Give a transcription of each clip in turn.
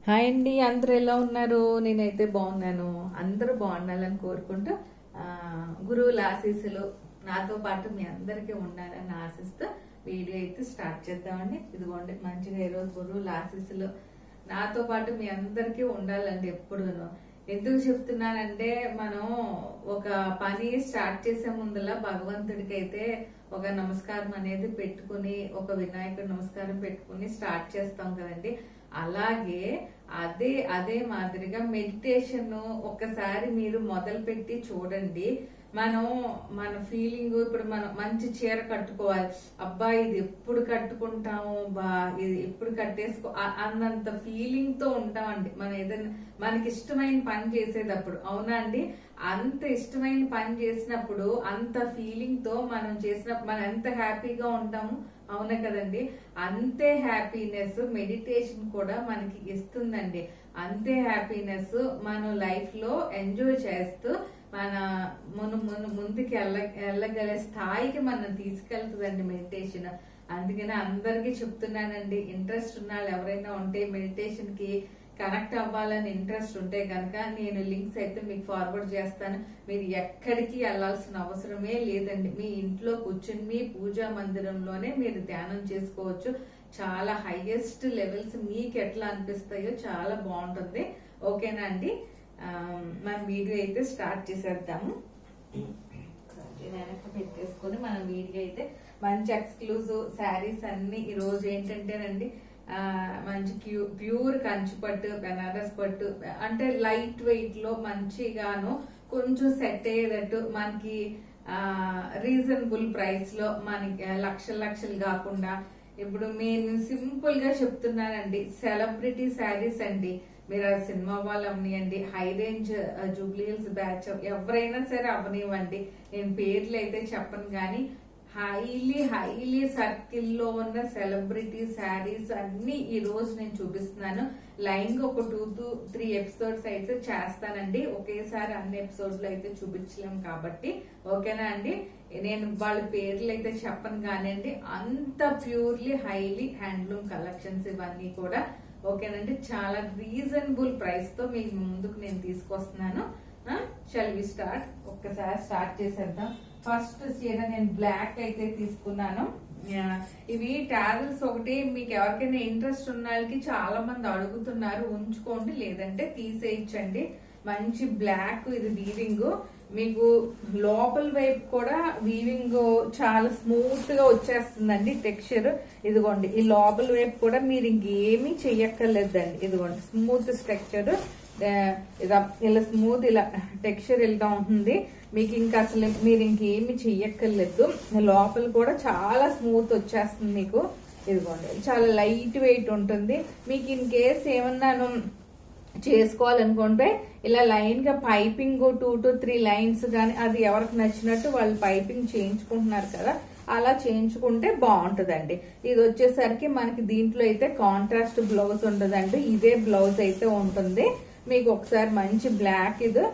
Hi అండి, అందరూ ఎలా ఉన్నారు? నేనైతే బాగున్నాను. అందరూ బాగుండాలని కోరుకుంటూ గురువుల ఆశీస్సులు నాతో పాటు మీ అందరికీ ఉండాలని ఆశిస్తూ వీడియో అయితే స్టార్ట్ చేద్దామండి. ఇదిగోండి, మంచిగా ఈరోజు గురువుల ఆశీస్సులు నాతో పాటు మీ అందరికీ ఉండాలండి ఎప్పుడూను. ఎందుకు చెప్తున్నానంటే, మనం ఒక పని స్టార్ట్ చేసే ముందులా భగవంతుడికి అయితే ఒక నమస్కారం అనేది పెట్టుకుని, ఒక వినాయకుడి నమస్కారం పెట్టుకుని స్టార్ట్ చేస్తాం కదండి. అలాగే అదే మాదిరిగా మెడిటేషన్ ఒక్కసారి మీరు మొదలు పెట్టి చూడండి. మన ఫీలింగ్, ఇప్పుడు మనం మంచి చీర కట్టుకోవాలి, అబ్బా ఇది ఎప్పుడు కట్టుకుంటాము, ఇది ఎప్పుడు కట్టేసుకో అన్నంత ఫీలింగ్ తో ఉంటామండి. మనం ఏదైనా మనకి ఇష్టమైన పని చేసేటప్పుడు, అవునా అండి? అంత ఇష్టమైన పని చేసినప్పుడు అంత ఫీలింగ్ తో మనం చేసినప్పుడు మనం ఎంత హ్యాపీగా ఉంటాము, అవునా కదండి? అంతే హ్యాపీనెస్ మెడిటేషన్ కూడా మనకి ఇస్తుందండి. అంతే హ్యాపీనెస్ మనం లైఫ్ లో ఎంజాయ్ చేస్తూ మన ముందుకి వెళ్ళగలే స్థాయికి మనం తీసుకెళ్తుందండి మెడిటేషన్. అందుకని అందరికీ చెప్తున్నానండి, ఇంట్రెస్ట్ ఉన్న వాళ్ళు ఎవరైనా ఉంటే, మెడిటేషన్ కి కనెక్ట్ అవ్వాలని ఇంట్రెస్ట్ ఉంటే కనుక నేను లింక్స్ అయితే మీకు ఫార్వర్డ్ చేస్తాను. మీరు ఎక్కడికి వెళ్లాల్సిన అవసరమే లేదండి. మీ ఇంట్లో కూర్చుని మీ పూజా మందిరంలోనే మీరు ధ్యానం చేసుకోవచ్చు. చాలా హైయెస్ట్ లెవెల్స్ మీకు ఎట్లా అనిపిస్తాయో చాలా బాగుంటుంది. ఓకేనా అండి? మన వీడియో అయితే స్టార్ట్ చేసేద్దాము. పెట్టేసుకొని మన వీడియో అయితే మంచి ఎక్స్క్లూజివ్ శారీస్ అన్ని ఈ రోజు ఏంటంటేనండి, మంచి ప్యూర్ కంచి పట్టు, బెనారస్ పట్టు, అంటే లైట్ వెయిట్ లో మంచిగాను కొంచెం సెట్ అయ్యేటట్టు మనకి రీజనబుల్ ప్రైస్ లో, మనకి లక్షలు కాకుండా. ఇప్పుడు నేను సింపుల్ గా చెప్తున్నానండి, సెలబ్రిటీ శారీస్ అండి. మీరు ఆ సినిమా వాళ్ళు అవనివ్వండి, high range Jubilee hills batch ఎవరైనా సరే అవనివ్వండి, నేను పేర్లు అయితే చెప్పను కానీ హైలీ సర్కిల్ లో ఉన్న సెలబ్రిటీ శారీస్ అన్ని ఈ రోజు నేను చూపిస్తున్నాను. లైన్ గా ఒక 2 to 3 ఎపిసోడ్స్ అయితే చేస్తానండి. ఒకేసారి అన్ని ఎపిసోడ్లు అయితే చూపించలేము కాబట్టి, ఓకేనా అండి? నేను వాళ్ళ పేర్లు అయితే చెప్పను కానివ్వండి, అంత ప్యూర్లీ హైలీ హ్యాండ్లూమ్ కలెక్షన్స్ ఇవన్నీ కూడా. ఓకేనండి, చాలా రీజనబుల్ ప్రైస్ తో మీ ముందుకు నేను తీసుకొస్తున్నాను. Shall we start? ఒక్కసారి స్టార్ట్ చేసేద్దాం. ఫస్ట్ చీర నేను బ్లాక్ అయితే తీసుకున్నాను. ఇవి టాజల్స్ ఒకటి మీకు ఎవరికైనా ఇంట్రెస్ట్ ఉన్న వాళ్ళకి చాలా మంది అడుగుతున్నారు, ఉంచుకోండి, లేదంటే తీసేయించండి. మంచి బ్లాక్, ఇది వీవింగ్ మీకు లోపల వైపు కూడా వీవింగ్ చాలా స్మూత్ గా వచ్చేస్తుందండి టెక్స్చర్. ఇదిగోండి, ఈ లోపల వైపు కూడా మీరు ఇంకేమీ చెయ్యక్కర్లేదండి. ఇదిగోండి, స్మూత్ స్ట్రక్చర్, ఇలా స్మూత్ ఇలా టెక్స్చర్ వెళ్తా ఉంటుంది మీకు. ఇంకా అసలు మీరు ఇంకేమి చెయ్యక్కర్లేదు. లోపల కూడా చాలా స్మూత్ వచ్చేస్తుంది మీకు. ఇదిగోండి, చాలా లైట్ వెయిట్ ఉంటుంది. మీకు ఇన్ కేస్ ఏమన్నాను చేసుకోవాలనుకుంటే ఇలా లైన్ గా పైపింగ్ 2 to 3 లైన్స్ కానీ, అది ఎవరికి నచ్చినట్టు వాళ్ళు పైపింగ్ చేయించుకుంటున్నారు కదా, అలా చేయించుకుంటే బాగుంటుందండి. ఇది వచ్చేసరికి మనకి దీంట్లో అయితే కాంట్రాస్ట్ బ్లౌజ్ ఉండదండి, ఇదే బ్లౌజ్ అయితే ఉంటుంది మీకు. ఒకసారి మంచి బ్లాక్, ఇది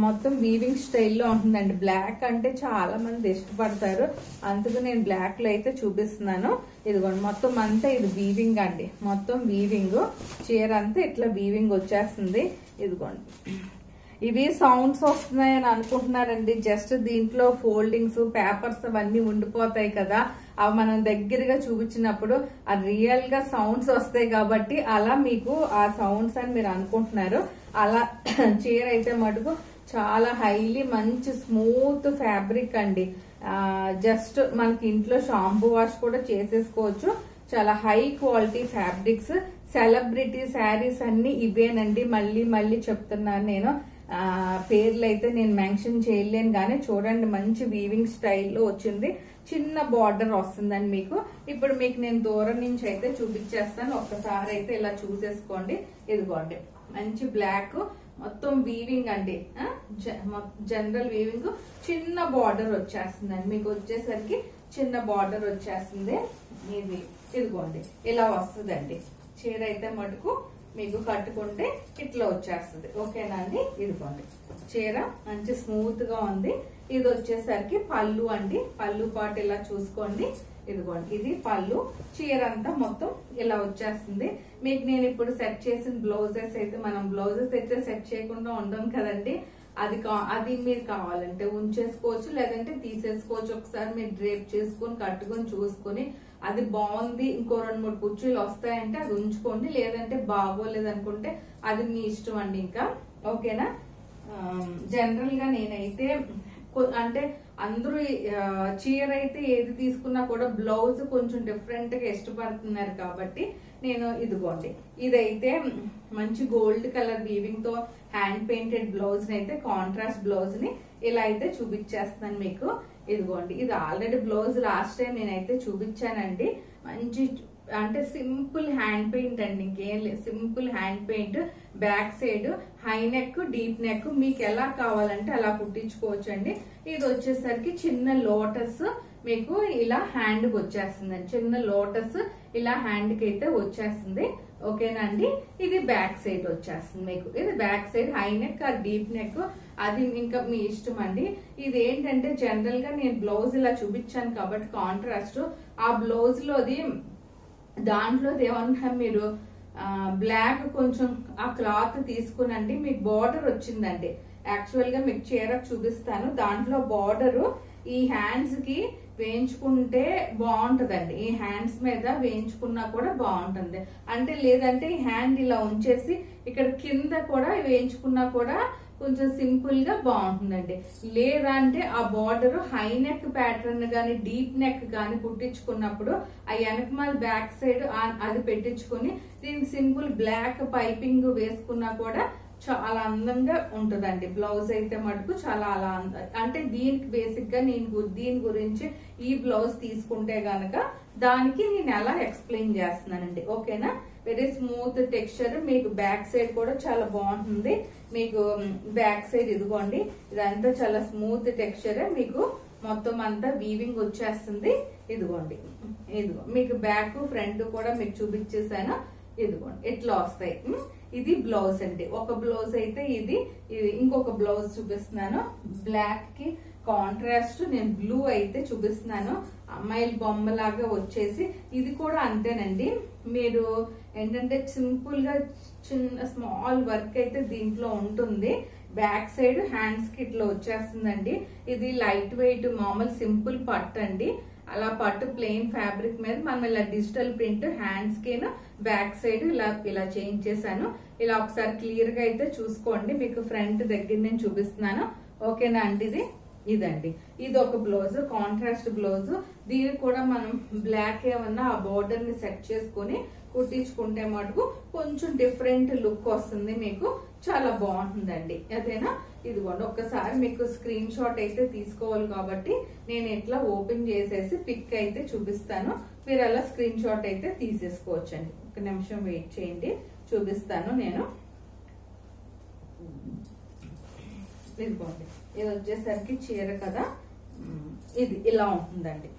మొత్తం వీవింగ్ స్టైల్లో ఉంటుందండి. బ్లాక్ అంటే చాలా మంది ఇష్టపడతారు, అందుకు నేను బ్లాక్ లో అయితే చూపిస్తున్నాను. ఇదిగోండి, మొత్తం అంతా ఇది వీవింగ్ అండి, మొత్తం వీవింగ్. చీర అంతా ఇట్లా వీవింగ్ వచ్చేస్తుంది. ఇదిగోండి, ఇవి సౌండ్స్ వస్తున్నాయని అనుకుంటున్నారండి. జస్ట్ దీంట్లో ఫోల్డింగ్స్, పేపర్స్ అవన్నీ ఉండిపోతాయి కదా, అవి మనం దగ్గరగా చూపించినప్పుడు అది రియల్ గా సౌండ్స్ వస్తాయి కాబట్టి అలా మీకు ఆ సౌండ్స్ అని మీరు అనుకుంటున్నారు. అలా చీర అయితే మటుకు చాలా హైలీ మంచి స్మూత్ ఫ్యాబ్రిక్ అండి. జస్ట్ మనకి ఇంట్లో షాంపూ వాష్ కూడా చేసేసుకోవచ్చు. చాలా high quality fabrics. Celebrity saris అన్ని ఇవేనండి. మళ్ళీ చెప్తున్నాను నేను, పేర్లు అయితే నేను మెన్షన్ చేయలేను కానీ చూడండి, మంచి వీవింగ్ స్టైల్లో వచ్చింది. చిన్న బార్డర్ వస్తుందండి మీకు. ఇప్పుడు మీకు నేను దూరం నుంచి అయితే చూపించేస్తాను, ఒక్కసారి అయితే ఇలా చూసేసుకోండి. ఇదిగోండి, మంచి బ్లాక్, మొత్తం వీవింగ్ అండి, జనరల్ వీవింగ్. చిన్న బార్డర్ వచ్చేస్తుందండి మీకు. వచ్చేసరికి చిన్న బార్డర్ వచ్చేస్తుంది. ఇదిగోండి, ఇలా వస్తుందండి చీర అయితే మటుకు. మీకు కట్టుకుంటే ఇట్లా వచ్చేస్తుంది. ఓకేనా అండి? ఇదిగోండి, చీర మంచి స్మూత్ గా ఉంది. ఇది వచ్చేసరికి పళ్ళు అండి. పళ్ళు పాటు ఇలా చూసుకోండి. ఇదిగోండి ఇది పళ్ళు, చీర అంతా మొత్తం ఇలా వచ్చేస్తుంది. మీకు నేను ఇప్పుడు సెట్ చేసిన బ్లౌజెస్ అయితే, మనం బ్లౌజెస్ అయితే సెట్ చేయకుండా ఉండం కదండి. అది మీరు కావాలంటే ఉంచేసుకోవచ్చు, లేదంటే తీసేసుకోవచ్చు. ఒకసారి మీరు డ్రేప్ చేసుకొని కట్టుకొని చూసుకొని అది బాగుంది, ఇంకో 2-3 కుర్చీలు వస్తాయంటే అది ఉంచుకోండి, లేదంటే బాగోలేదు అనుకుంటే అది మీ ఇష్టం అండి. ఇంకా ఓకేనా. జనరల్ గా నేనైతే అంటే అందరూ చీర అయితే ఏది తీసుకున్నా కూడా బ్లౌజ్ కొంచెం డిఫరెంట్ గా ఇష్టపడుతున్నారు కాబట్టి నేను ఇదిగోండి ఇదైతే మంచి గోల్డ్ కలర్ వీవింగ్ తో హ్యాండ్ పెయింటెడ్ బ్లౌజ్ ని అయితే, కాంట్రాస్ట్ బ్లౌజ్ ని ఇలా అయితే చూపించేస్తున్నాను మీకు. ఇదిగోండి ఇది ఆల్రెడీ బ్లౌజ్ లాస్ట్ టైం నేనైతే చూపించానండి. మంచి అంటే సింపుల్ హ్యాండ్ పెయింట్ అండి, ఇంకేం లేదు, simple hand paint. Back side high neck, deep neck మీకు ఎలా కావాలంటే అలా కుట్టించుకోవచ్చు అండి. ఇది వచ్చేసరికి చిన్న లోటస్ మీకు ఇలా హ్యాండ్ కి వచ్చేస్తుందండి, చిన్న లోటస్ ఇలా హ్యాండ్ కి అయితే వచ్చేస్తుంది. ఓకేనా అండి. ఇది బ్యాక్ సైడ్ వచ్చేస్తుంది మీకు. ఇది back side high neck are deep neck, అది ఇంకా మీ ఇష్టం అండి. ఇది ఏంటంటే జనరల్ గా నేను బ్లౌజ్ ఇలా చూపించాను కాబట్టి కాంట్రాస్ట్, ఆ బ్లౌజ్ లోది దాంట్లో ఏమన్నా మీరు బ్లాక్ కొంచెం ఆ క్లాత్ తీసుకునండి, మీకు బార్డర్ వచ్చిందండి. యాక్చువల్ గా మీకు చీర చూపిస్తాను, దాంట్లో బార్డర్ ఈ హ్యాండ్స్ కి వేయించుకుంటే బాగుంటదండి. ఈ హ్యాండ్స్ మీద వేయించుకున్నా కూడా బాగుంటుంది. అంటే లేదంటే ఈ హ్యాండ్ ఇలా ఉంచేసి ఇక్కడ కింద కూడా వేయించుకున్నా కూడా కొంచెం సింపుల్ గా బాగుంటుందండి. లేదా అంటే ఆ బార్డర్ హై నెక్ ప్యాటర్న్ గాని డీప్ నెక్ గాని కుట్టించుకున్నప్పుడు ఆ వెనకమాల బ్యాక్ సైడ్ అది పెట్టించుకుని దీనికి సింపుల్ బ్లాక్ పైపింగ్ వేసుకున్నా కూడా చాలా అందంగా ఉంటుందండి. బ్లౌజ్ అయితే మటుకు చాలా అలా అంటే దీనికి బేసిక్ గా నేను దీని గురించి ఈ బ్లౌజ్ తీసుకుంటే గనక దానికి నేను ఎలా ఎక్స్ప్లెయిన్ చేస్తున్నానండి. ఓకేనా. వెరీ స్మూత్ టెక్స్చర్, మీకు బ్యాక్ సైడ్ కూడా చాలా బాగుంటుంది. మీకు బ్యాక్ సైడ్ ఇదిగోండి ఇదంతా చాలా స్మూత్ టెక్స్చర్, మీకు మొత్తం అంతా వీవింగ్ వచ్చేస్తుంది. ఇదిగోండి ఇదిగో మీకు బ్యాక్ ఫ్రంట్ కూడా మీకు చూపించేసాను. ఇదిగోండి ఇట్లా వస్తాయి. ఇది బ్లౌజ్ అండి. ఒక బ్లౌజ్ అయితే ఇది ఇంకొక బ్లౌజ్ చూపిస్తున్నాను. బ్లాక్ కి కాంట్రాస్ట్ నేను బ్లూ అయితే చూపిస్తున్నాను. అమ్మాయిల బొమ్మలాగా వచ్చేసి ఇది కూడా అంతేనండి. మీరు ఏంటంటే సింపుల్ గా చిన్న స్మాల్ వర్క్ అయితే దీంట్లో ఉంటుంది. బ్యాక్ సైడ్ హ్యాండ్స్ కి ఇట్లా వచ్చేస్తుందండి. ఇది లైట్ వెయిట్ మామూలు సింపుల్ పట్టు అండి. అలా పట్టు ప్లెయిన్ ఫ్యాబ్రిక్ మీద మనం ఇలా డిజిటల్ ప్రింట్ హ్యాండ్స్ కి బ్యాక్ సైడ్ ఇలా చేంజ్ చేశాను. ఇలా ఒకసారి క్లియర్ గా అయితే చూసుకోండి. మీకు ఫ్రంట్ దగ్గర నేను చూపిస్తున్నాను. ఓకేనా అండి. ఇదండి ఇది ఒక బ్లౌజ్, కాంట్రాస్ట్ బ్లౌజ్. దీనికి కూడా మనం బ్లాక్ ఏమన్నా ఆ బోర్డర్ ని సెట్ చేసుకుని కుట్టించుకుంటే మటుకు కొంచెం డిఫరెంట్ లుక్ వస్తుంది, మీకు చాలా బాగుంటుందండి. అదేనా. ఇదిగోండి ఒక్కసారి మీకు స్క్రీన్ షాట్ అయితే తీసుకోవాలి కాబట్టి నేను ఇట్లా ఓపెన్ చేసేసి పిక్ అయితే చూపిస్తాను. మీరు అలా స్క్రీన్ షాట్ అయితే తీసేసుకోవచ్చండి. ఒక నిమిషం వెయిట్ చేయండి, చూపిస్తాను నేను. ఇదిగోండి ఇది వచ్చేసరికి చీర కదా, ఇది ఇలా ఉంటుందండి.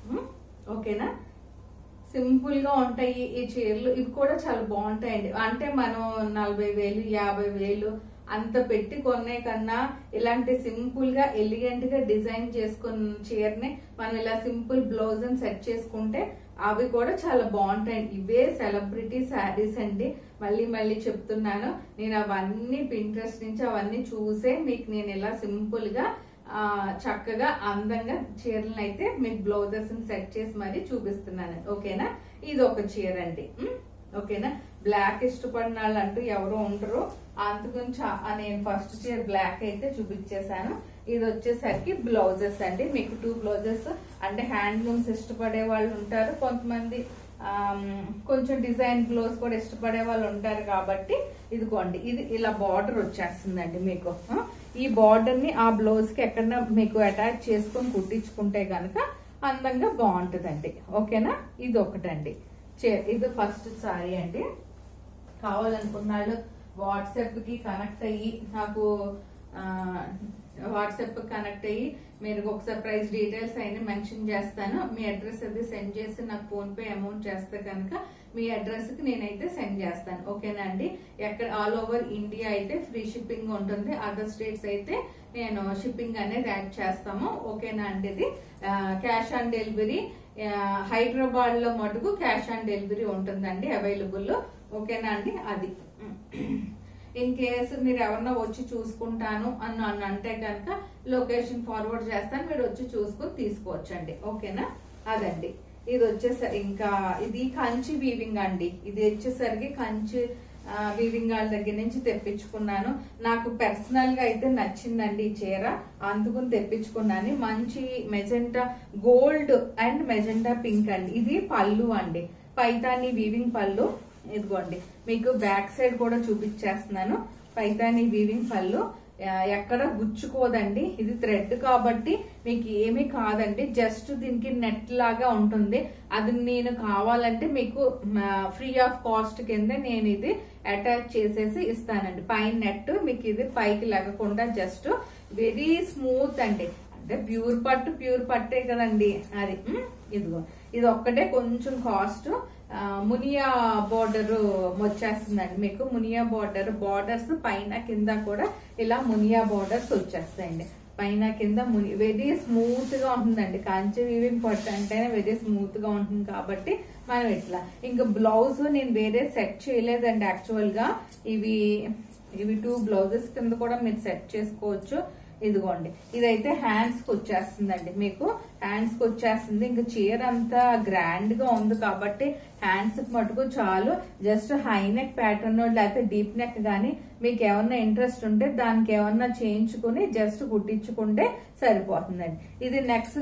ఓకేనా. సింపుల్ గా ఉంటాయి ఈ చీరలు. ఇవి కూడా చాలా బాగుంటాయండి. అంటే మనం 40,000 50,000 అంత పెట్టి కొనే కన్నా ఇలాంటి సింపుల్ గా ఎలిగెంట్ గా డిజైన్ చేసుకున్న చీరని మనం ఇలా సింపుల్ బ్లౌజ్ అని సెట్ చేసుకుంటే అవి కూడా చాలా బాగుంటాయి. ఇవే సెలబ్రిటీ శారీస్ అండి. మళ్ళీ చెప్తున్నాను, నేను అవన్నీ పింట్రెస్ట్ నుంచి అవన్నీ చూసే మీకు నేను ఇలా సింపుల్ గా చక్కగా అందంగా చీరలను అయితే మీకు బ్లౌజెస్ సెట్ చేసి మరీ చూపిస్తున్నాను. ఓకేనా. ఇది ఒక చీర అండి. ఓకేనా. బ్లాక్ ఇష్టపడిన వాళ్ళు అంటూ ఎవరు ఉండరు, అందుకని నేను ఫస్ట్ చీర బ్లాక్ అయితే చూపించేశాను. ఇది వచ్చేసరికి బ్లౌజెస్ అండి. మీకు 2 బ్లౌజెస్. అంటే హ్యాండ్లూమ్స్ ఇష్టపడే వాళ్ళు ఉంటారు, కొంతమంది కొంచెం డిజైన్ బ్లౌజ్ కూడా ఇష్టపడే వాళ్ళు ఉంటారు కాబట్టి ఇదిగోండి ఇది ఇలా బార్డర్ వచ్చేస్తుందండి మీకు. ఈ బార్డర్ ని ఆ బ్లౌజ్ కి ఎక్కడన్నా మీకు అటాచ్ చేసుకొని కుట్టించుకుంటే గనక అందంగా బాగుంటుందండి. ఓకేనా. ఇది ఒకటండి. ఇది ఫస్ట్ సారీ అండి. కావాలనుకున్నాళ్ళు వాట్సాప్ కి కనెక్ట్ అయ్యి నాకు వాట్సాప్ కనెక్ట్ అయ్యి మీరు ఒకసారి ప్రైస్ డీటెయిల్స్ అయినా మెన్షన్ చేస్తాను. మీ అడ్రస్ అది సెండ్ చేసి నాకు ఫోన్ పే అమౌంట్ చేస్తే కనుక మీ అడ్రస్ కి నేనైతే సెండ్ చేస్తాను. ఓకేనా అండి. ఎక్కడ ఆల్ ఓవర్ ఇండియా అయితే ఫ్రీ షిప్పింగ్ ఉంటుంది. అదర్ స్టేట్స్ అయితే నేను షిప్పింగ్ అనేది యాడ్ చేస్తాము. ఓకేనా అండి. ఇది క్యాష్ ఆన్ డెలివరీ హైదరాబాద్ లో మటుకు క్యాష్ ఆన్ డెలివరీ ఉంటుందండి అవైలబుల్. ఓకేనా అండి. అది ఇన్ కేసు మీరు ఎవరన్నా వచ్చి చూసుకుంటాను అని అంటే కనుక లొకేషన్ ఫార్వర్డ్ చేస్తాను, మీరు వచ్చి చూసుకుని తీసుకోవచ్చండి. ఓకేనా. అదండి. ఇది వచ్చేసరి ఇంకా ఇది కంచి వీవింగ్ అండి. ఇది వచ్చేసరికి కంచి వీవింగ్ వాళ్ళ దగ్గర నుంచి తెప్పించుకున్నాను. నాకు పర్సనల్ గా అయితే నచ్చిందండి ఈ చీర, అందుకుని తెప్పించుకున్నాను. మంచి magenta gold and magenta pink అండి. ఇది పళ్ళు అండి, పైతాని వీవింగ్ పళ్ళు. ఇదిగోండి మీకు బ్యాక్ సైడ్ కూడా చూపించేస్తున్నాను. పైతాని వీవింగ్ పళ్ళు ఎక్కడ గుచ్చుకోదండి. ఇది థ్రెడ్ కాబట్టి మీకు ఏమీ కాదండి. జస్ట్ దీనికి నెట్ లాగా ఉంటుంది. అది నేను కావాలంటే మీకు ఫ్రీ ఆఫ్ కాస్ట్ కింద నేను ఇది అటాచ్ చేసేసి ఇస్తానండి. పైన నెట్ మీకు ఇది పైకి లెగకుండా జస్ట్ వెరీ స్మూత్ అండి. అంటే ప్యూర్ పట్టే కదండి అది. ఇదిగో ఇది ఒక్కటే కొంచెం కాస్ట్. మునియా బోర్డర్ వచ్చేస్తుందండి మీకు. మునియా బార్డర్స్ పైన కింద కూడా ఇలా మునియా బార్డర్స్ వచ్చేస్తాయండి. పైన కింద వెరీ స్మూత్ గా ఉంటుందండి. కంచి వీవింగ్ పట్టు అంటేనే వెరీ స్మూత్ గా ఉంటుంది కాబట్టి మనం ఇట్లా. ఇంకా బ్లౌజ్ నేను వేరే సెట్ చేయలేదండి. యాక్చువల్ గా ఇవి 2 బ్లౌజెస్ కింద కూడా మీరు సెట్ చేసుకోవచ్చు. ఇదిగోండి ఇదైతే హ్యాండ్స్ కి వచ్చేస్తుందండి మీకు. హ్యాండ్స్ కి వచ్చేస్తుంది. ఇంకా చీర అంతా గ్రాండ్ గా ఉంది కాబట్టి హ్యాండ్స్ కి మటుకు చాలు. జస్ట్ హై నెక్ ప్యాటర్న్ లేకపోతే డీప్ నెక్ గానీ మీకు ఏమన్నా ఇంట్రెస్ట్ ఉంటే దానికి ఏమన్నా చేయించుకుని జస్ట్ కుట్టించుకుంటే సరిపోతుందండి. ఇది నెక్స్ట్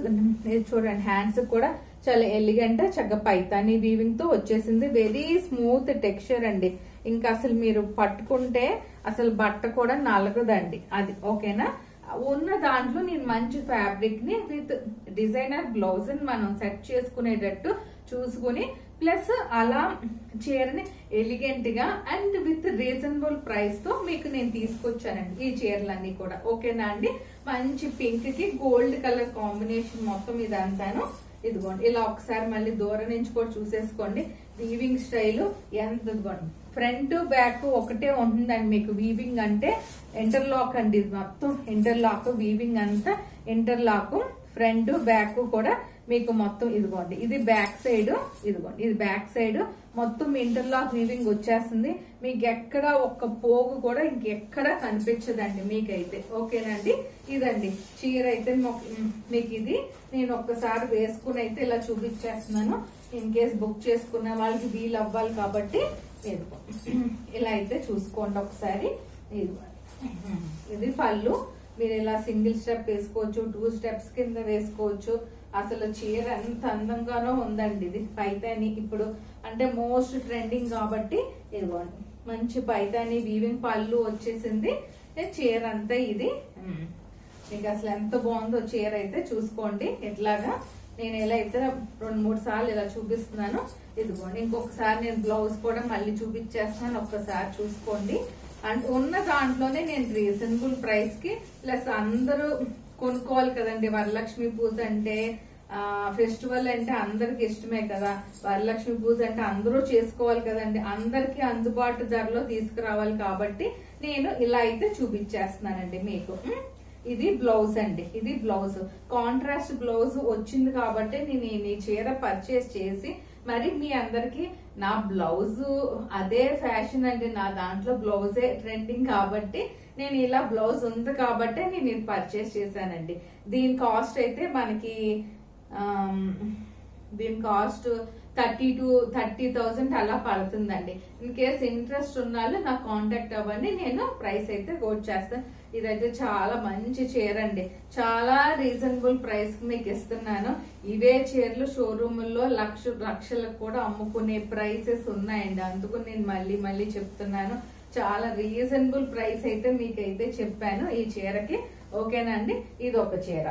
ఇది చూడండి. హ్యాండ్స్ కూడా చాలా ఎలిగెంట్ చక్కగా పైతాని వీవింగ్ తో వచ్చేసింది. వెరీ స్మూత్ టెక్స్చర్ అండి. ఇంకా అసలు మీరు పట్టుకుంటే అసలు బట్ట కూడా నలగదండి అది. ఓకేనా. ఉన్న దాంట్లో నేను మంచి ఫ్యాబ్రిక్ ని విత్ డిజైనర్ బ్లౌజ్ ని మనం సెట్ చేసుకునేటట్టు చూసుకుని ప్లస్ అలా చీరని ఎలిగెంట్ గా అండ్ విత్ రీజనబుల్ ప్రైస్ తో మీకు నేను తీసుకొచ్చానండి ఈ చీరలన్నీ కూడా. ఓకేనా అండి. మంచి పింక్ కి గోల్డ్ కలర్ కాంబినేషన్ మొత్తం ఇదంతాను. ఇదిగోండి ఇలా ఒకసారి మళ్ళీ దూరం నుంచి కూడా చూసేసుకోండి. వీవింగ్ స్టైల్ ఎంత ఇదిగోండి. ఫ్రంట్ బ్యాక్ ఒకటే ఉంటుందండి మీకు. వీవింగ్ అంటే ఇంటర్లాక్ అండి. ఇది మొత్తం ఇంటర్లాక్ వీవింగ్ అంతా ఇంటర్లాక్. ఫ్రంట్ బ్యాక్ కూడా మీకు మొత్తం ఇదిగోండి. ఇది బ్యాక్ సైడ్. ఇదిగోండి ఇది బ్యాక్ సైడ్ మొత్తం ఇంటర్లాక్ వీవింగ్ వచ్చేస్తుంది. మీకు ఎక్కడ ఒక్క పోగు కూడా ఇంకెక్కడ కనిపించదండి మీకైతే. ఓకేనండి. ఇదండి చీర అయితే మీకు ఇది నేను ఒక్కసారి వేసుకుని అయితే ఇలా చూపించేస్తున్నాను. ఇన్ కేస్ బుక్ చేసుకున్న వాళ్ళకి వీలు అవ్వాలి కాబట్టి ఇలా అయితే చూసుకోండి ఒకసారి. ఇది పళ్ళు. మీరు ఇలా సింగిల్ స్టెప్ వేసుకోవచ్చు, 2 స్టెప్స్ కింద వేసుకోవచ్చు. అసలు చీర ఎంత అందంగానో ఉందండి. ఇది పైతాని ఇప్పుడు అంటే మోస్ట్ ట్రెండింగ్ కాబట్టి ఇదిగోండి మంచి పైతాని వీవింగ్ పళ్ళు వచ్చేసింది. చీర అంతా ఇది మీకు అసలు ఎంత బాగుందో చీర అయితే చూసుకోండి. ఇట్లాగా నేను ఇలా అయితే 2-3 సార్లు ఇలా చూపిస్తున్నాను. ఇదిగోండి ఇంకొకసారి నేను బ్లౌజ్ కూడా మళ్ళీ చూపించేస్తున్నాను. ఒక్కసారి చూసుకోండి. అండ్ ఉన్న దాంట్లోనే నేను రీజనబుల్ ప్రైస్ కి ప్లస్ అందరూ కొనుక్కోవాలి కదండి. వరలక్ష్మి పూజ అంటే ఫెస్టివల్ అంటే అందరికి ఇష్టమే కదా. వరలక్ష్మి పూజ అంటే అందరూ చేసుకోవాలి కదండి. అందరికి అందుబాటు ధరలో తీసుకురావాలి కాబట్టి నేను ఇలా అయితే చూపించేస్తున్నానండి మీకు. ఇది బ్లౌజ్ అండి. ఇది బ్లౌజ్ కాంట్రాస్ట్ బ్లౌజ్ వచ్చింది కాబట్టి నేను ఈ చీర పర్చేస్ చేసి మరి మీ అందరికి నా బ్లౌజ్ అదే ఫ్యాషన్ అండి. నా దాంట్లో బ్లౌజే ట్రెండింగ్ కాబట్టి నేను ఇలా బ్లౌజ్ ఉంది కాబట్టి నేను ఇది పర్చేస్ చేశానండి. దీని కాస్ట్ అయితే మనకి దీని కాస్ట్ 30,000 అలా పడుతుందండి. ఇన్ కేస్ ఇంట్రెస్ట్ ఉన్న వాళ్ళు నాకు కాంటాక్ట్ అవ్వండి. నేను ప్రైస్ అయితే కోట్ చేస్తాను. ఇదైతే చాలా మంచి చీర అండి. చాలా రీజనబుల్ ప్రైస్ కి మీకు ఇస్తున్నాను. ఇవే చీరలు షోరూముల్లో లక్షలకు కూడా అమ్ముకునే ప్రైసెస్ ఉన్నాయండి. అందుకు నేను మళ్ళీ చెప్తున్నాను. చాలా రీజనబుల్ ప్రైస్ అయితే మీకైతే చెప్పాను ఈ చీరకి. ఓకేనా అండి. ఇది ఒక చీర.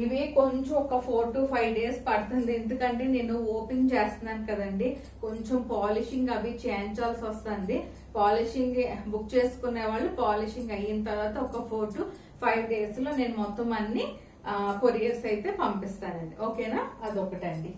ఇవి కొంచెం ఒక 4 to 5 days పడుతుంది, ఎందుకంటే నేను ఓపెన్ చేస్తున్నాను కదండి, కొంచెం పాలిషింగ్ అవి చేయించాల్సి వస్తుంది. పాలిషింగ్ బుక్ చేసుకునే వాళ్ళు పాలిషింగ్ అయిన తర్వాత ఒక 4 to 5 days లో నేను మొత్తం అన్ని కొరియర్స్ అయితే పంపిస్తానండి. ఓకేనా, అదొకటండి.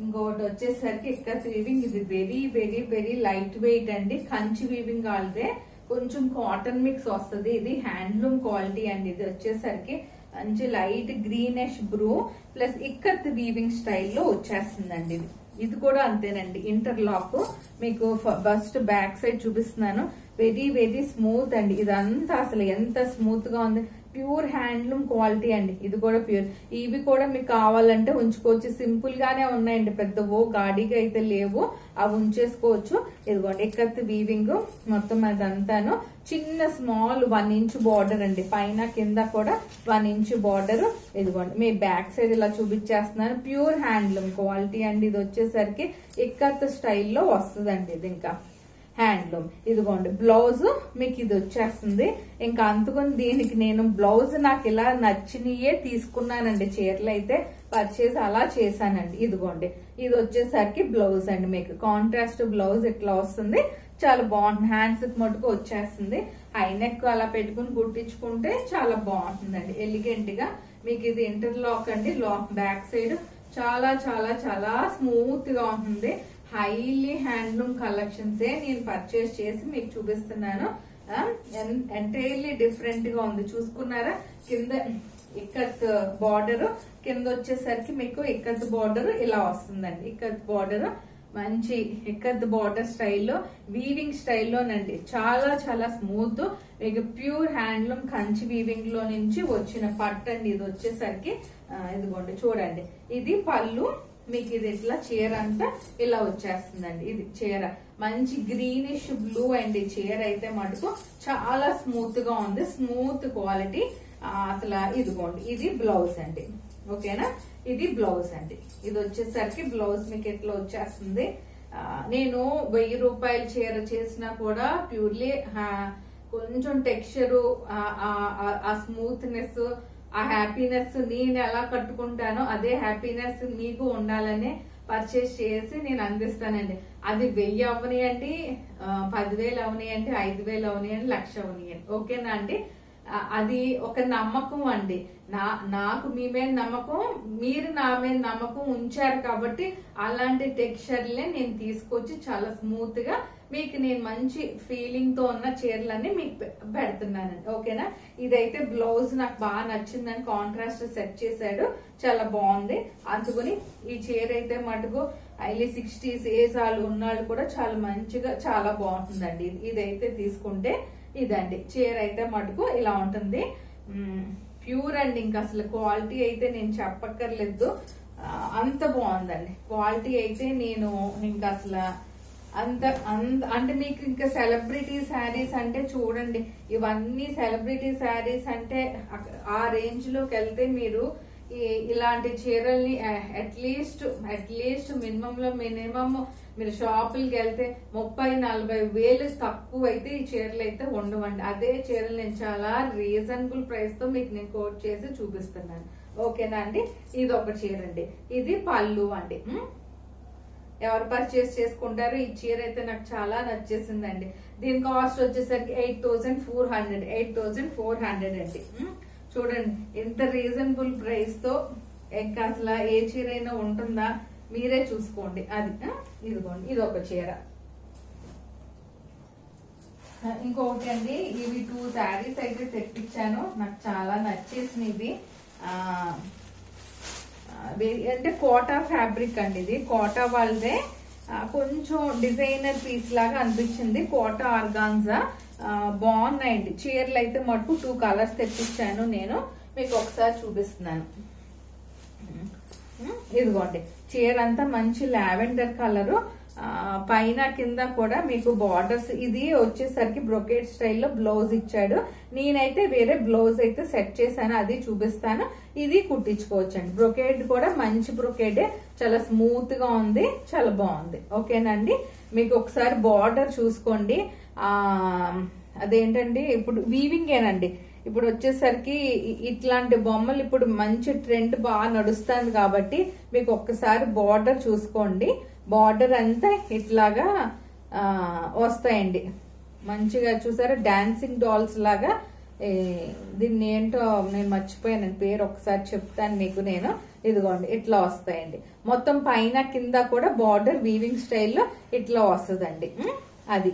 ఇంకొకటి వచ్చేసరికి ఇక్కత్ వీవింగ్. ఇది very very very light weight అండి, కంచి వీవింగ్ వాళ్ళదే, కొంచెం కాటన్ మిక్స్ వస్తుంది. ఇది హ్యాండ్లూమ్ క్వాలిటీ అండి. ఇది వచ్చేసరికి మంచి light greenish Bru plus ikat weaving స్టైల్లో వచ్చేస్తుందండి. ఇది కూడా అంతేనండి, ఇంటర్లాక్. మీకు ఫస్ట్ బ్యాక్ సైడ్ చూపిస్తున్నాను. వెరీ వెరీ స్మూత్ అండి. ఇదంతా అసలు ఎంత స్మూత్ గా ఉంది, ప్యూర్ హ్యాండ్లూమ్ క్వాలిటీ అండి. ఇది కూడా ప్యూర్. ఇవి కూడా మీకు కావాలంటే ఉంచుకోవచ్చు, సింపుల్ గానే ఉన్నాయండి, పెద్ద గాడిగా అయితే లేవు, అవి ఉంచేసుకోవచ్చు. ఇదిగోండి ఇక్కత్ వీవింగ్ మొత్తం అదంతాను. చిన్న స్మాల్ 1 inch బార్డర్ అండి, పైన కింద కూడా 1 inch బార్డర్. ఇదిగోండి మీ బ్యాక్ సైడ్ ఇలా చూపించేస్తున్నాను. ప్యూర్ హ్యాండ్లూమ్ క్వాలిటీ అండి. ఇది వచ్చేసరికి ఇక్కత్ స్టైల్లో వస్తుందండి. ఇది ఇంకా హ్యాండ్లూమ్. ఇదిగోండి బ్లౌజ్ మీకు ఇది వచ్చేస్తుంది. ఇంకా అందుకని దీనికి నేను బ్లౌజ్ నాకు ఇలా నచ్చినయే తీసుకున్నానండి. చీరలు అయితే పర్చేస్ అలా చేశానండి. ఇదిగోండి ఇది వచ్చేసరికి బ్లౌజ్ అండి, మీకు కాంట్రాస్ట్ బ్లౌజ్ ఇట్లా వస్తుంది, చాలా బాగుంటుంది. హ్యాండ్స్ మటుకు వచ్చేస్తుంది. హై నెక్ అలా పెట్టుకుని కుట్టించుకుంటే చాలా బాగుంటుందండి, ఎలిగెంట్ గా. మీకు ఇది ఇంటర్లాక్ అండి, లాక్ బ్యాక్ సైడ్ చాలా చాలా చాలా స్మూత్ గా ఉంటుంది. హైలీ హ్యాండ్లూమ్ కలెక్షన్స్ నేను పర్చేస్ చేసి మీకు చూపిస్తున్నాను. ఎంటైర్లీ డిఫరెంట్ గా ఉంది, చూసుకున్నారా? కింద ఇక్కత్ బార్డర్, కింద వచ్చేసరికి మీకు ఇక్కత్ బార్డర్ ఇలా వస్తుందండి. ఇక్కత్ బార్డర్ మంచి ఇక్కత్ బార్డర్ స్టైల్లో, వీవింగ్ స్టైల్లోనండి, చాలా చాలా స్మూత్. మీకు ప్యూర్ హ్యాండ్లూమ్ కంచి వీవింగ్ లో నుంచి వచ్చిన పట్టు అండి. ఇది వచ్చేసరికి ఇదిగోండి చూడండి, ఇది పళ్ళు. మీకు ఇది ఇట్లా చీర అంతా ఇలా వచ్చేస్తుందండి. ఇది చీర మంచి గ్రీనిష్ బ్లూ అండి. చీర అయితే మటుకు చాలా స్మూత్ గా ఉంది, స్మూత్ క్వాలిటీ అసలు. ఇదిగోండి ఇది బ్లౌజ్ అండి. ఓకేనా, ఇది బ్లౌజ్ అండి. ఇది వచ్చేసరికి బ్లౌజ్ మీకు ఎట్లా వచ్చేస్తుంది. నేను 1000 రూపాయల చీర చేసినా కూడా ప్యూర్లీ కొంచెం టెక్స్చరు, ఆ స్మూత్నెస్, ఆ హ్యాపీనెస్ నేను ఎలా కట్టుకుంటానో అదే హ్యాపీనెస్ మీకు ఉండాలని పర్చేస్ చేసి నేను అందిస్తానండి. అది 1000 అవనియండి, 10,000 అవనియండి, 5,000 అవనియండి, 1,00,000 అవనియండి. ఓకేనా అండి, అది ఒక నమ్మకం అండి. నాకు మీ మీద నమ్మకం, మీరు నా మీద నమ్మకం ఉంచారు కాబట్టి అలాంటి టెక్స్చర్లే నేను తీసుకొచ్చి చాలా స్మూత్ గా మీకు నేను మంచి ఫీలింగ్ తో ఉన్న చీరలన్నీ మీకు పెడుతున్నానండి. ఓకేనా, ఇదైతే బ్లౌజ్ నాకు బాగా నచ్చిందని కాంట్రాస్ట్ సెట్ చేశాడు, చాలా బాగుంది. అందుకని ఈ చీర అయితే మటుకు హైలీ 60s ఏజ్ వాళ్ళు ఉన్నాళ్ళు కూడా చాలా మంచిగా చాలా బాగుంటుందండి. ఇదైతే తీసుకుంటే ఇదండి చీర అయితే మటుకు ఇలా ఉంటుంది. ప్యూర్ అండి, ఇంకా అసలు క్వాలిటీ అయితే నేను చెప్పక్కర్లేదు, అంత బాగుందండి క్వాలిటీ అయితే. నేను ఇంకా అసలు అంటే మీకు ఇంకా సెలబ్రిటీ శారీస్ అంటే చూడండి, ఇవన్నీ సెలబ్రిటీ శారీస్ అంటే ఆ రేంజ్ లోకి వెళ్తే మీరు ఇలాంటి చీరల్ని అట్లీస్ట్ మినిమం మీరు షాపులకి వెళ్తే 30-40 వేలు తక్కువ అయితే ఈ చీరలు అయితే ఉండవండి. అదే చీరలు నేను చాలా రీజనబుల్ ప్రైస్ తో మీకు నేను కోట్ చేసి చూపిస్తున్నాను. ఓకేనా అండి, ఇది ఒక చీర అండి. ఇది పళ్ళు అండి. ఎవరు పర్చేస్ చేసుకుంటారు? ఈ చీర అయితే నాకు చాలా నచ్చేసిందండి. దీని కాస్ట్ వచ్చేసరికి 8,400 అండి. చూడండి ఎంత రీజనబుల్ ప్రైస్ తో, ఇంకా అసలు ఏ చీర అయినా ఉంటుందా మీరే చూసుకోండి. అది ఇదిగోండి ఇది ఒక చీర. ఇంకొకటి అండి, ఇవి 2 శారీస్ అయితే తెప్పించాను, నాకు చాలా నచ్చేసినవి. అంటే కోటా ఫ్యాబ్రిక్ అండి, ఇది కోటా వాళ్ళదే. కొంచెం డిజైనర్ పీస్ లాగా అనిపించింది, కోటా ఆర్గాన్జా. బాగున్నాయండి చీరలు అయితే మటుకు. 2 కలర్స్ తెప్పించాను నేను, మీకు ఒకసారి చూపిస్తున్నాను. ఇదిగోండి చీర అంతా మంచి లావెండర్ కలరు, పైన కింద కూడా మీకు బార్డర్స్. ఇది వచ్చేసరికి బ్రొకేడ్ స్టైల్లో బ్లౌజ్ ఇచ్చాడు. నేనైతే వేరే బ్లౌజ్ అయితే సెట్ చేశాను, అది చూపిస్తాను. ఇది కుట్టించుకోవచ్చండి. బ్రొకేడ్ కూడా మంచి బ్రొకేడే, చాలా స్మూత్ గా ఉంది, చాలా బాగుంది. ఓకేనండి, మీకు ఒకసారి బార్డర్ చూసుకోండి. అదేంటండి ఇప్పుడు వీవింగ్ ఏనండి, ఇప్పుడు వచ్చేసరికి ఇట్లాంటి బొమ్మలు ఇప్పుడు మంచి ట్రెండ్ బాగా నడుస్తుంది కాబట్టి మీకు ఒక్కసారి బార్డర్ చూసుకోండి. బార్డర్ అంతా ఇట్లాగా వస్తాయండి. మంచిగా చూసారా, డాన్సింగ్ డాల్స్ లాగా. దీన్ని ఏంటో నేను మర్చిపోయాను పేరు, ఒకసారి చెప్తాను మీకు నేను. ఇదిగోండి ఇట్లా వస్తాయండి. మొత్తం పైన కింద కూడా బార్డర్ వీవింగ్ స్టైల్లో ఇట్లా వస్తుందండి. అది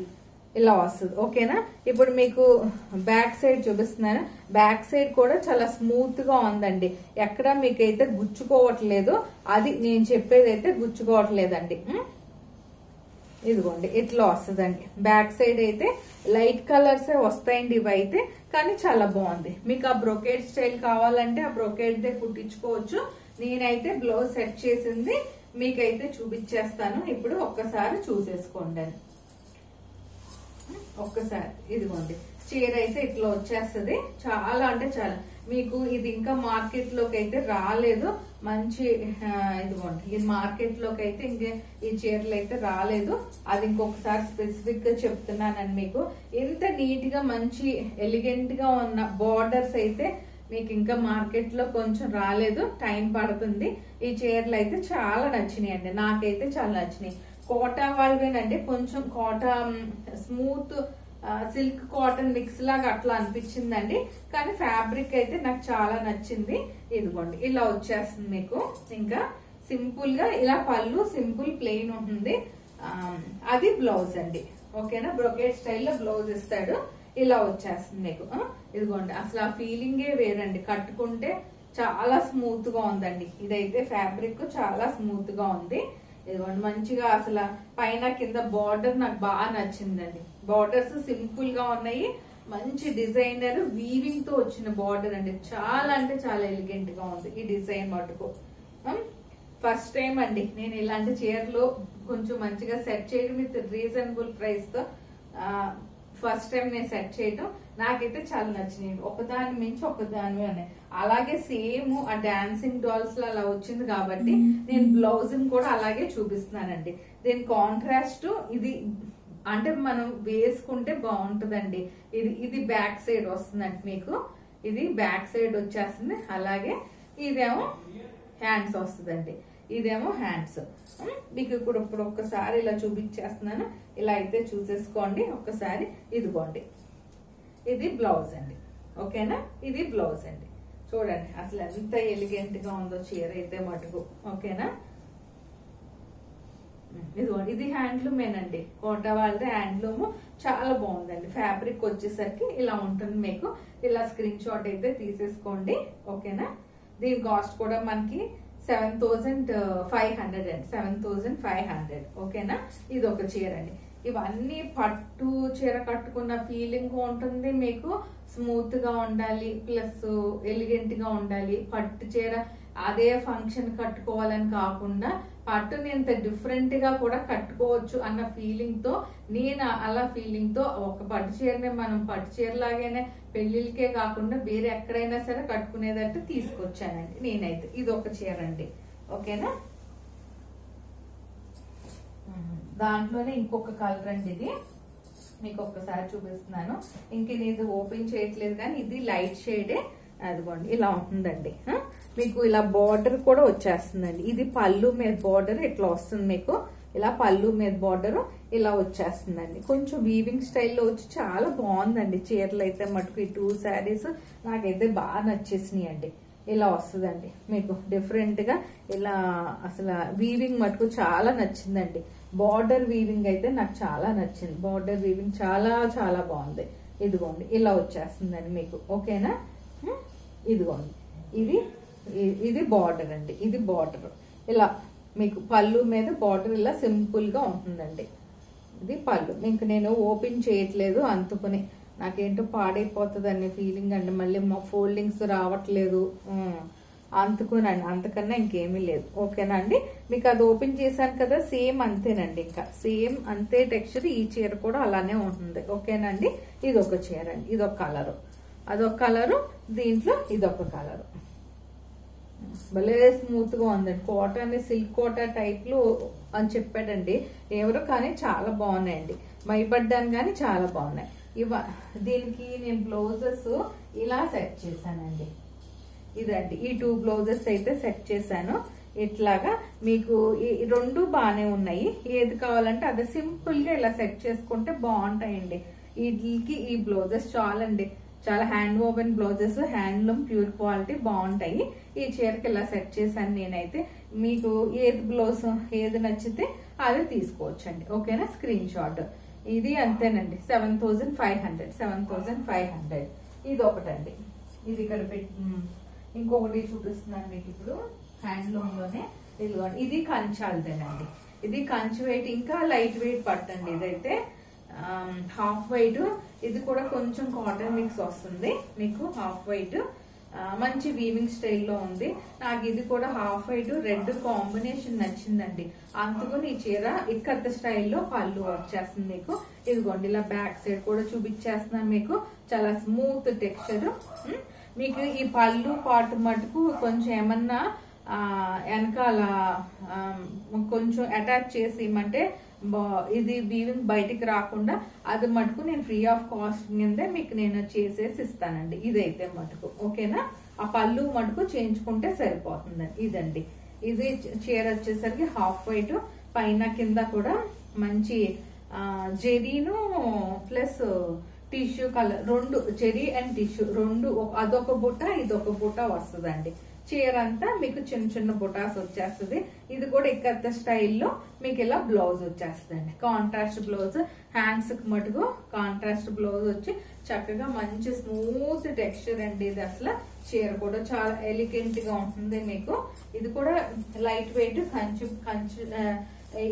ఇలా వస్తుంది. ఓకేనా. ఇప్పుడు మీకు బ్యాక్ సైడ్ చూపిస్తున్నాను. బ్యాక్ సైడ్ కూడా చాలా స్మూత్ గా ఉందండి. ఎక్కడ మీకైతే గుచ్చుకోవట్లేదు. అది నేను చెప్పేది అయితే గుచ్చుకోవట్లేదండి. ఇదిగోండి ఇట్లా వస్తుందండి. బ్యాక్ సైడ్ అయితే లైట్ కలర్స్ వస్తాయండి ఇవైతే, కానీ చాలా బాగుంది. మీకు ఆ బ్రొకేడ్ స్టైల్ కావాలంటే ఆ బ్రొకేడ్ దే కుట్టించుకోవచ్చు. నేనైతే బ్లౌజ్ సెట్ చేసింది మీకైతే చూపించేస్తాను. ఇప్పుడు ఒక్కసారి చూసేసుకోండి. ఒక్కసారి ఇదిగోండి చీర అయితే ఇట్లా వచ్చేస్తుంది. చాలా అంటే చాలా, మీకు ఇది ఇంకా మార్కెట్ లోకి అయితే రాలేదు. మంచి ఇదిగోండి ఇది మార్కెట్ లోకి అయితే ఇంకే ఈ చీరలు అయితే రాలేదు. అది ఇంకొకసారి స్పెసిఫిక్ గా చెప్తున్నానండి మీకు. ఇంత నీట్ గా మంచి ఎలిగెంట్ గా ఉన్న బార్డర్స్ అయితే మీకు ఇంకా మార్కెట్ లో కొంచెం రాలేదు, టైం పడుతుంది. ఈ చీరలు అయితే చాలా నచ్చినాయి అండి, నాకైతే చాలా నచ్చినాయి. కోటా వాళ్ళవేనండి, కొంచెం Kota smooth silk cotton mix లాగా అట్లా అనిపించిందండి. కానీ ఫ్యాబ్రిక్ అయితే నాకు చాలా నచ్చింది. ఇదిగోండి ఇలా వచ్చేస్తుంది మీకు. ఇంకా సింపుల్ గా ఇలా పళ్ళు సింపుల్ ప్లెయిన్ ఉంటుంది. అది బ్లౌజ్ అండి. ఓకేనా. బ్రొకేట్ స్టైల్లో బ్లౌజ్ ఇస్తాడు. ఇలా వచ్చేస్తుంది మీకు. ఇదిగోండి అసలు ఆ ఫీలింగే వేరండి. కట్టుకుంటే చాలా స్మూత్ గా ఉందండి. ఇదైతే ఫ్యాబ్రిక్ చాలా స్మూత్ గా ఉంది. ఇదిగోండి మంచిగా అసలు పైన కింద బార్డర్ నాకు బాగా నచ్చిందండి. బార్డర్స్ సింపుల్ గా ఉన్నాయి. మంచి డిజైనర్ వీవింగ్ తో వచ్చిన బార్డర్ అండి. చాలా అంటే చాలా ఎలిగెంట్ గా ఉంది ఈ డిజైన్ మటుకు. ఫస్ట్ టైం అండి నేను ఇలాంటి చీరలు కొంచెం మంచిగా సెట్ చేయడం విత్ రీజనబుల్ ప్రైస్ తో. ఫస్ట్ టైం నేను సెట్ చేయటం నాకైతే చాలా నచ్చినాయి. ఒకదాని మించి ఒకదాని అని. అలాగే సేమ్ ఆ డాన్సింగ్ డాల్స్ లో అలా వచ్చింది కాబట్టి నేను బ్లౌజ్ కూడా అలాగే చూపిస్తున్నానండి. దీని కాంట్రాస్ట్ ఇది అంటే మనం వేసుకుంటే బాగుంటుందండి. ఇది బ్యాక్ సైడ్ వస్తుందండి మీకు. ఇది బ్యాక్ సైడ్ వచ్చేస్తుంది. అలాగే ఇదేమో హ్యాండ్స్ వస్తుందండి. ఇదేమో హ్యాండ్స్. మీకు ఇప్పుడు ఒక్కసారి ఇలా చూపించేస్తున్నాను. ఇలా అయితే చూసేసుకోండి ఒక్కసారి. ఇదిగోండి ఇది బ్లౌజ్ అండి. ఓకేనా. ఇది బ్లౌజ్ అండి. చూడండి అసలు ఎంత ఎలిగెంట్ గా ఉందో చీర అయితే మటుకు. ఓకేనా. ఇదిగోండి ఇది హ్యాండ్లూమేనండి. కోట వాళ్ళది హ్యాండ్లూమ్. చాలా బాగుందండి. ఫ్యాబ్రిక్ వచ్చేసరికి ఇలా ఉంటుంది మీకు. ఇలా స్క్రీన్ షాట్ అయితే తీసేసుకోండి. ఓకేనా. దీని కాస్ట్ కూడా మనకి 7,500 అండి. 7,500. ఓకేనా. ఇది ఒక చీర అండి. ఇవన్నీ పట్టు చీర కట్టుకున్న ఫీలింగ్ ఉంటుంది మీకు. స్మూత్ గా ఉండాలి, ప్లస్ ఎలిగెంట్ గా ఉండాలి. పట్టు చీర అదే ఫంక్షన్ కట్టుకోవాలని కాకుండా పట్టుని ఎంత డిఫరెంట్ గా కూడా కట్టుకోవచ్చు అన్న ఫీలింగ్ తో, నేను అలా ఫీలింగ్ తో ఒక పట్టు చీరని మనం పట్టు చీర లాగానే పెళ్లిళ్ళకే కాకుండా వేరే ఎక్కడైనా సరే కట్టుకునేటట్టు తీసుకొచ్చానండి నేనైతే. ఇది ఒక చీర అండి. ఓకేనా. దాంట్లోనే ఇంకొక కలర్ అండి. ఇది మీకు ఒక్కసారి చూపిస్తున్నాను. ఇంక ఇది ఓపెన్ చేయట్లేదు కానీ ఇది లైట్ షేడే. అదిగోండి ఇలా ఉంటుందండి. మీకు ఇలా బార్డర్ కూడా వచ్చేస్తుందండి. ఇది పళ్ళు మీద బార్డర్ ఇట్లా వస్తుంది మీకు. ఇలా పళ్ళు మీద బార్డర్ ఇలా వచ్చేస్తుందండి. కొంచెం వీవింగ్ స్టైల్లో వచ్చి చాలా బాగుందండి చీరలు అయితే మటుకు. ఈ 2 శారీస్ నాకైతే బాగా నచ్చేసినాయి అండి. ఇలా వస్తుందండి మీకు డిఫరెంట్ గా. ఇలా అసలు వీవింగ్ మటుకు చాలా నచ్చిందండి. బార్డర్ వీవింగ్ అయితే నాకు చాలా నచ్చింది. బార్డర్ వీవింగ్ చాలా చాలా బాగుంది. ఇదిగోండి ఇలా వచ్చేస్తుందండి మీకు. ఓకేనా. ఇదిగోండి ఇది బార్డర్ అండి. ఇది బార్డర్ ఇలా మీకు పళ్ళు మీద బార్డర్ ఇలా సింపుల్ గా ఉంటుందండి. ఇది పళ్ళు. ఇంక నేను ఓపెన్ చేయట్లేదు అందుకుని, నాకేంటో పాడైపోతుంది అనే ఫీలింగ్ అండి. మళ్ళీ మా ఫోల్డింగ్స్ రావట్లేదు అందుకునండి. అంతకన్నా ఇంకేమీ లేదు. ఓకేనా అండి. మీకు అది ఓపెన్ చేశాను కదా, సేమ్ అంతేనండి. ఇంకా సేమ్ అంతే టెక్స్చర్. ఈ చీర కూడా అలానే ఉంటుంది. ఓకేనండి. ఇది ఒక చీర అండి. ఇదొక కలరు, అదొక కలరు, దీంట్లో ఇదొక కలరు. భలే స్మూత్ గా ఉందండి. కాటన్ సిల్క్ కోటా టైప్ లో అని చెప్పాడండి ఎవరు, కానీ చాలా బాగున్నాయండి. మైపడ్డాను కానీ చాలా బాగున్నాయి. దీనికి నేను బ్లౌజెస్ ఇలా సెట్ చేశానండి. ఇదండి ఈ 2 బ్లౌజెస్ అయితే సెట్ చేశాను. ఇట్లాగా మీకు ఈ 2 బాగానే ఉన్నాయి. ఏది కావాలంటే అదే సింపుల్ గా ఇలా సెట్ చేసుకుంటే బాగుంటాయండి. వీటికి ఈ బ్లౌజెస్ చాలండి. చాలా hand woven blouses, handloom pure quality బాగుంటాయి. ఈ చీరకి ఇలా సెట్ చేశాను నేనైతే. మీకు ఏది బ్లౌజ్ ఏది నచ్చితే అది తీసుకోవచ్చండి. ఓకేనా? Screen shot. ఇది అంతేనండి. 7,500 ఇది ఒకటండి. ఇది ఇక్కడ ఇంకొకటి చూపిస్తున్నాను మీకు ఇప్పుడు హ్యాండ్లూమ్ లోనే. ఇదిగోండి, ఇది కంచాలదేనండి. ఇది కంచి వెయిట్, ఇంకా లైట్ వెయిట్ పట్టండి. ఇదైతే హాఫ్ వైట్. ఇది కూడా కొంచెం కాటన్ మిక్స్ వస్తుంది మీకు. హాఫ్ వైట్ మంచి వీవింగ్ స్టైల్లో ఉంది. నాకు ఇది కూడా హాఫ్ వైట్ రెడ్ కాంబినేషన్ నచ్చిందండి. అందుకని ఈ చీర ఇక్కత్త స్టైల్లో పళ్ళు వచ్చేస్తుంది మీకు. ఇదిగోండి ఇలా బ్యాక్ సైడ్ కూడా చూపించేస్తున్నాను మీకు. చాలా స్మూత్ టెక్స్చర్. మీకు ఈ పళ్ళు పాటు మటుకు కొంచెం ఏమన్నా వెనకాల కొంచెం అటాచ్ చేసి ఇమ్మంటే ఇది వీవింగ్ బయటికి రాకుండా అది మటుకు నేను ఫ్రీ ఆఫ్ కాస్ట్ కిందే మీకు నేను చేసేసి ఇస్తానండి. ఇదైతే మటుకు ఓకేనా? ఆ పళ్ళు మటుకు చేయించుకుంటే సరిపోతుందండి. ఇదండి ఇది చీర వచ్చేసరికి హాఫ్ వైట్, పైన కింద కూడా మంచి జెరీను plus tissue colour, 2 zari and tissue 2, అదొక బుట్ట ఇదొక బుట్ట వస్తుందండి. చీర అంతా మీకు చిన్న చిన్న బుటాస్ వచ్చేస్తుంది. ఇది కూడా ఇక్కత్త స్టైల్లో మీకు ఇలా బ్లౌజ్ వచ్చేస్తుందండి. కాంట్రాస్ట్ బ్లౌజ్, హ్యాండ్స్ కి మటుకు కాంట్రాస్ట్ బ్లౌజ్ వచ్చి చక్కగా మంచి స్మూత్ టెక్స్చర్ అండి. ఇది అసలు చీర కూడా చాలా ఎలిగెంట్ గా ఉంటుంది మీకు. ఇది కూడా లైట్ వెయిట్ కంచు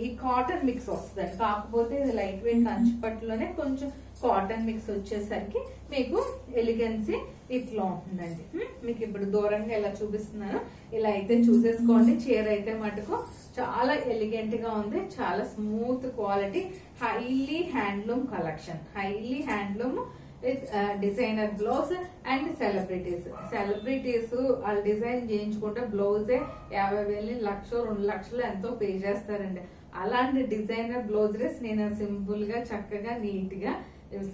ఈ కాటన్ మిక్స్ వస్తుందండి. కాకపోతే ఇది లైట్ వెయిట్ కంచి పట్టులోనే కొంచెం కాటన్ మిక్స్ వచ్చేసరికి మీకు ఎలిగెన్సీ ఇట్లా ఉంటుందండి. మీకు ఇప్పుడు దూరంగా ఇలా చూపిస్తున్నాను. ఇలా అయితే చూసేసుకోండి. చీర అయితే మటుకు చాలా ఎలిగెంట్ గా ఉంది. చాలా smooth quality, highly handloom collection. Highly handloom with designer blouse and celebrities వాళ్ళు డిజైన్ చేయించుకుంటే బ్లౌజే 50,000, 1,00,000, 2 లక్షలు ఎంతో పే చేస్తారండి. అలాంటి డిజైనర్ బ్లౌజెస్ నేను సింపుల్ గా చక్కగా నీట్ గా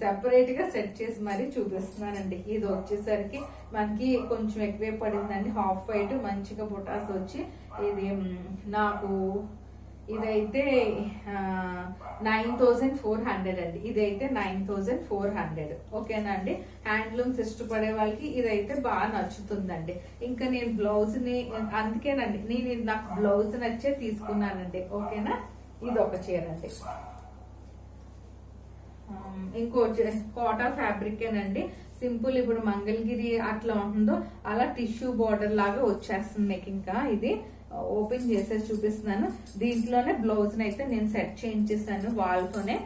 సెపరేట్ గా సెట్ చేసి మరీ చూపిస్తున్నానండి. ఇది వచ్చేసరికి మనకి కొంచెం ఎక్కువే పడిందండి. హాఫ్ వైట్ మంచిగా బుటాస్ వచ్చి ఇది నాకు ఇదైతే 9,400 అండి. ఇదైతే 9,400 ఓకేనా అండి. హ్యాండ్లూమ్స్ ఇష్టపడే వాళ్ళకి ఇదైతే బాగా నచ్చుతుందండి. ఇంకా నేను బ్లౌజ్ ని అందుకేనండి నేను నాకు బ్లౌజ్ నచ్చే తీసుకున్నానండి. ఓకేనా? ఇది ఒక చీర అండి. ఇంకో కోటా ఫ్యాబ్రిక్ ఏనండి. సింపుల్ ఇప్పుడు మంగళగిరి అట్లా ఉంటుందో అలా టిష్యూ బోర్డర్ లాగా వచ్చేస్తుంది మీకు. ఇంకా ఇది ఓపెన్ చేసేసి చూపిస్తున్నాను. దీంట్లోనే బ్లౌజ్ అయితే నేను సెట్ చేయించేసాను వాళ్ళతోనే.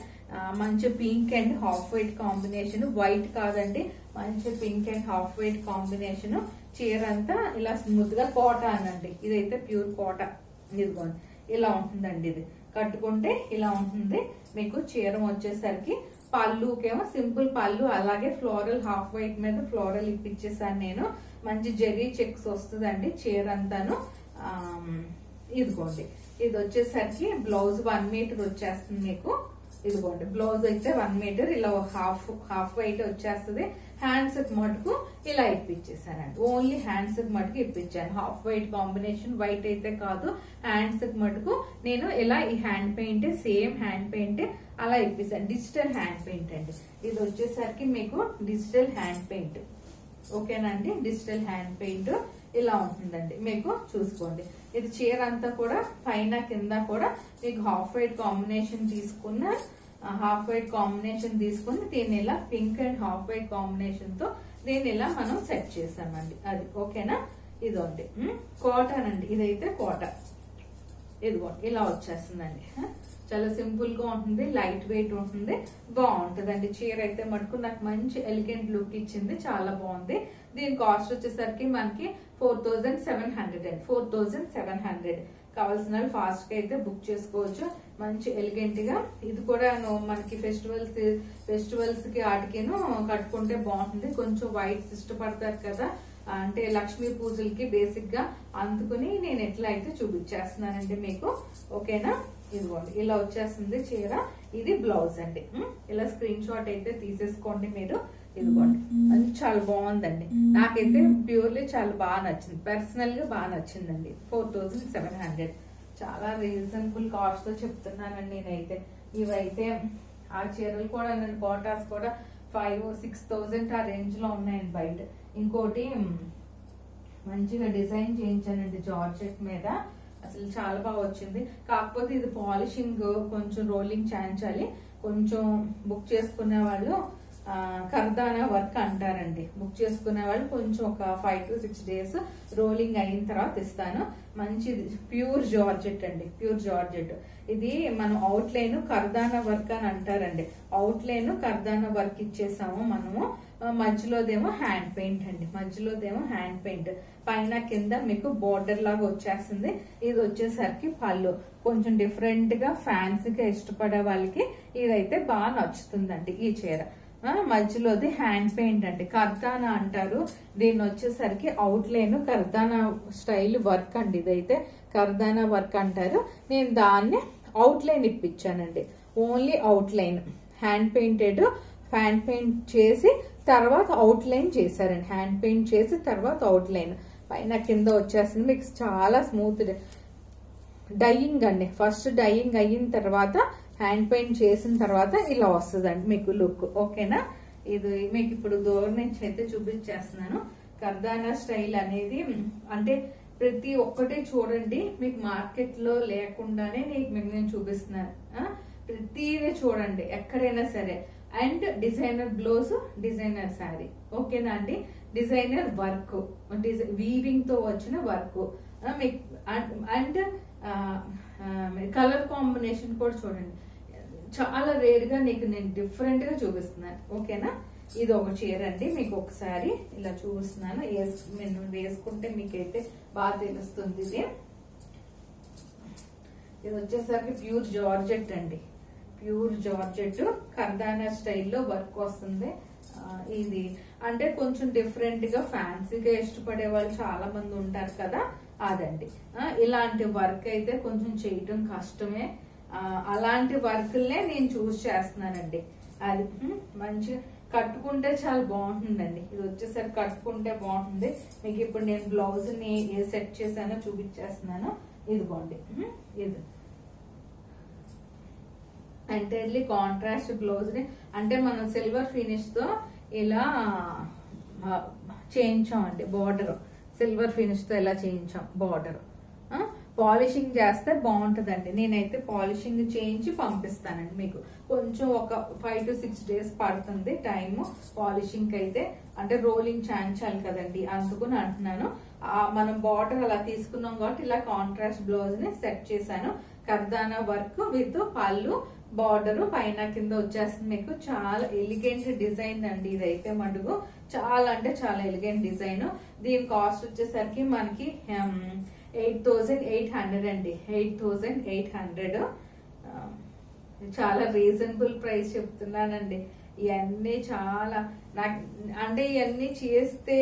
మంచి pink and half white combination, white కాదండి, మంచి pink and half white combination. చీర అంతా ఇలా స్మూత్ గా కోటా అనండి. ఇదైతే ప్యూర్ కోటా. ఇదిగోండి ఇలా ఉంటుందండి. ఇది కట్టుకుంటే ఇలా ఉంటుంది మీకు. చీర వచ్చేసరికి పళ్ళుకేమో సింపుల్ పళ్ళు, అలాగే ఫ్లోరల్ హాఫ్ వైట్ మీద ఫ్లోరల్ ఇప్పించేసాను నేను. మంచి జెరీ చెక్స్ వస్తుందండి చీర అంతాను. ఇదిగోండి ఇది వచ్చేసరికి బ్లౌజ్ 1 మీటర్ వచ్చేస్తుంది మీకు. ఇదిగోండి బ్లౌజ్ అయితే 1 మీటర్ ఇలా హాఫ్ వైట్ వచ్చేస్తుంది. హ్యాండ్స్ కి మటుకు ఇలా ఇప్పించేసానండి. ఓన్లీ హ్యాండ్స్ కి మటుకు ఇప్పించాను. హాఫ్ వైట్ కాంబినేషన్, వైట్ అయితే కాదు. హ్యాండ్స్ కి మటుకు నేను ఇలా ఈ hand paint, same hand paint అలా ఇప్పించాను. డిజిటల్ హ్యాండ్ పెయింట్ అండి. ఇది వచ్చేసరికి మీకు డిజిటల్ హ్యాండ్ పెయింట్. ఓకేనండి. డిజిటల్ హ్యాండ్ పెయింట్ ఇలా ఉంటుందండి మీకు. చూసుకోండి ఇది చీర అంతా కూడా పైన కింద కూడా మీకు హాఫ్ వైట్ కాంబినేషన్ తీసుకుని దీన్ని ఇలా pink and half white combination తో దీన్ని ఇలా మనం సెట్ చేసామండి. అది ఓకేనా? ఇదండి కాటన్ అండి. ఇదైతే కాటన్. ఇదిగో ఇలా వచ్చేస్తుందండి. చాలా సింపుల్ గా ఉంటుంది, లైట్ వెయిట్ ఉంటుంది, బాగుంటుందండి. చీర అయితే మటుకు నాకు మంచి ఎలిగెంట్ లుక్ ఇచ్చింది. చాలా బాగుంది. దీని కాస్ట్ వచ్చేసరికి మనకి 4,700 కావాల్సిన వాళ్ళు ఫాస్ట్ గా అయితే బుక్ చేసుకోవచ్చు. మంచి ఎలిగెంట్ గా. ఇది కూడా మనకి ఫెస్టివల్స్ కి వాటికిను కట్టుకుంటే బాగుంటుంది. కొంచెం వైట్స్ ఇష్టపడతారు కదా, అంటే లక్ష్మీ పూజలకి బేసిక్ గా. అందుకుని నేను ఎట్లా అయితే చూపించేస్తున్నానండి మీకు. ఓకేనా? ఇదిగోండి ఇలా వచ్చేస్తుంది చీర. ఇది బ్లౌజ్ అండి. ఇలా స్క్రీన్ షాట్ అయితే తీసేసుకోండి మీరు. ఇదిగోండి, అది చాలా బాగుందండి. నాకైతే ప్యూర్లీ చాలా బాగా నచ్చింది, పర్సనల్ గా బాగా నచ్చిందండి. 4700 చాలా రీజనబుల్ కాస్ట్ తో చెప్తున్నానండి నేనైతే. ఇవైతే ఆ చీరలు కూడా కోటాస్ కూడా 5,000-6,000 ఆ రేంజ్ లో ఉన్నాయండి బయట. ఇంకోటి మంచిగా డిజైన్ చేయించానండి జార్జెట్ మీద, అసలు చాలా బాగా వచ్చింది. కాకపోతే ఇది పాలిషింగ్ కొంచెం రోలింగ్ చేయించాలి. కొంచెం బుక్ చేసుకునే వాళ్ళు కర్దానా వర్క్ అంటారండి. బుక్ చేసుకునే వాళ్ళు కొంచెం ఒక 5 to 6 days రోలింగ్ అయిన తర్వాత ఇస్తాను. మంచిది ప్యూర్ జార్జెట్ అండి, ప్యూర్ జార్జెట్. ఇది మనం అవుట్ లైన్ కర్దానా వర్క్ అని అంటారండి. అవుట్ లైన్ కర్దానా వర్క్ ఇచ్చేసాము మనము. మధ్యలోదేమో హ్యాండ్ పెయింట్ అండి, మధ్యలోదేమో హ్యాండ్ పెయింట్. పైన కింద మీకు బోర్డర్ లాగా వచ్చేస్తుంది. ఇది వచ్చేసరికి పళ్ళు. కొంచెం డిఫరెంట్ గా ఫ్యాన్సీగా ఇష్టపడే వాళ్ళకి ఇదైతే బాగా నచ్చుతుందండి ఈ చీర. మధ్యలోది హ్యాండ్ పెయింట్ అండి, కర్దానా అంటారు. దీన్ని వచ్చేసరికి అవుట్ లైన్ కర్దానా స్టైల్ వర్క్ అండి. ఇదైతే కర్దానా వర్క్ అంటారు. నేను దాన్ని అవుట్ లైన్ ఇప్పించానండి. Only outline hand paint చేసి తర్వాత అవుట్ లైన్ చేశారండి. హ్యాండ్ పెయింట్ చేసి తర్వాత అవుట్ లైన్. పైన కింద వచ్చేస్తుంది మీకు చాలా స్మూత్ డైయింగ్ అండి. ఫస్ట్ డైయింగ్ అయిన తర్వాత హ్యాండ్ పెయింట్ చేసిన తర్వాత ఇలా వస్తుందండి మీకు లుక్. ఓకేనా? ఇది మీకు ఇప్పుడు దూరం నుంచి అయితే చూపించేస్తున్నాను. కర్దానా స్టైల్ అనేది అంటే ప్రతి ఒక్కటి చూడండి, మీకు మార్కెట్ లో లేకుండానే మీకు నేను చూపిస్తున్నాను. ప్రతిదీ చూడండి ఎక్కడైనా సరే. And designer blouse, designer sari. ఓకేనా అండి? డిజైనర్ వర్క్, వీవింగ్ తో వచ్చిన వర్క్. అండ్ కలర్ కాంబినేషన్ కూడా చూడండి, చాలా రేర్ గా నీకు నేను డిఫరెంట్ గా చూపిస్తున్నాను. ఓకేనా? ఇది ఒక చీర అండి, మీకు ఒకసారి ఇలా చూపిస్తున్నాను. నేను వేసుకుంటే మీకైతే బాగా తెలుస్తుంది. ఇది వచ్చేసరికి ప్యూర్ జార్జెట్ అండి, ప్యూర్ జార్జెట్ కర్దానా స్టైల్లో వర్క్ వస్తుంది. ఇది అంటే కొంచెం డిఫరెంట్ గా ఫ్యాన్సీగా ఇష్టపడే వాళ్ళు చాలా మంది ఉంటారు కదా, అదండి. ఇలాంటి వర్క్ అయితే కొంచెం చేయటం కష్టమే. అలాంటి వర్క్లనే నేను చూస్ చేస్తున్నానండి. అది మంచి కట్టుకుంటే చాలా బాగుంటుందండి. ఇది వచ్చేసరికి కట్టుకుంటే బాగుంటుంది. మీకు ఇప్పుడు నేను బ్లౌజ్ ని ఏ సెట్ చేశానో చూపించేస్తున్నాను. ఇదిగోండి, ఇది ఎంటైర్లీ కాంట్రాస్ట్ బ్లౌజ్ ని అంటే మనం సిల్వర్ ఫినిష్ తో ఇలా చేయించామండి. బార్డర్ సిల్వర్ ఫినిష్ తో ఇలా చేయించాం బార్డర్. పాలిషింగ్ చేస్తే బాగుంటుందండి. నేనైతే పాలిషింగ్ చేయించి పంపిస్తానండి మీకు. కొంచెం ఒక 5 to 6 days పడుతుంది టైము పాలిషింగ్ అయితే. అంటే రోలింగ్ చేయించాలి కదండి, అందుకుని అంటున్నాను. మనం బార్డర్ అలా తీసుకున్నాం కాబట్టి ఇలా కాంట్రాస్ట్ బ్లౌజ్ ని సెట్ చేశాను. కర్దానా వర్క్ విత్ పళ్ళు, బార్డర్ పైన కింద వచ్చేస్తుంది. మీకు చాలా ఎలిగెంట్ డిజైన్ అండి ఇదైతే మటుకు. చాలా అంటే చాలా ఎలిగెంట్ డిజైన్. దీని కాస్ట్ వచ్చేసరికి మనకి 8,800 అండి. 8,800 చాలా రీజనబుల్ ప్రైస్ చెప్తున్నానండి. ఇవన్నీ చాలా నాకు అంటే ఇవన్నీ చేస్తే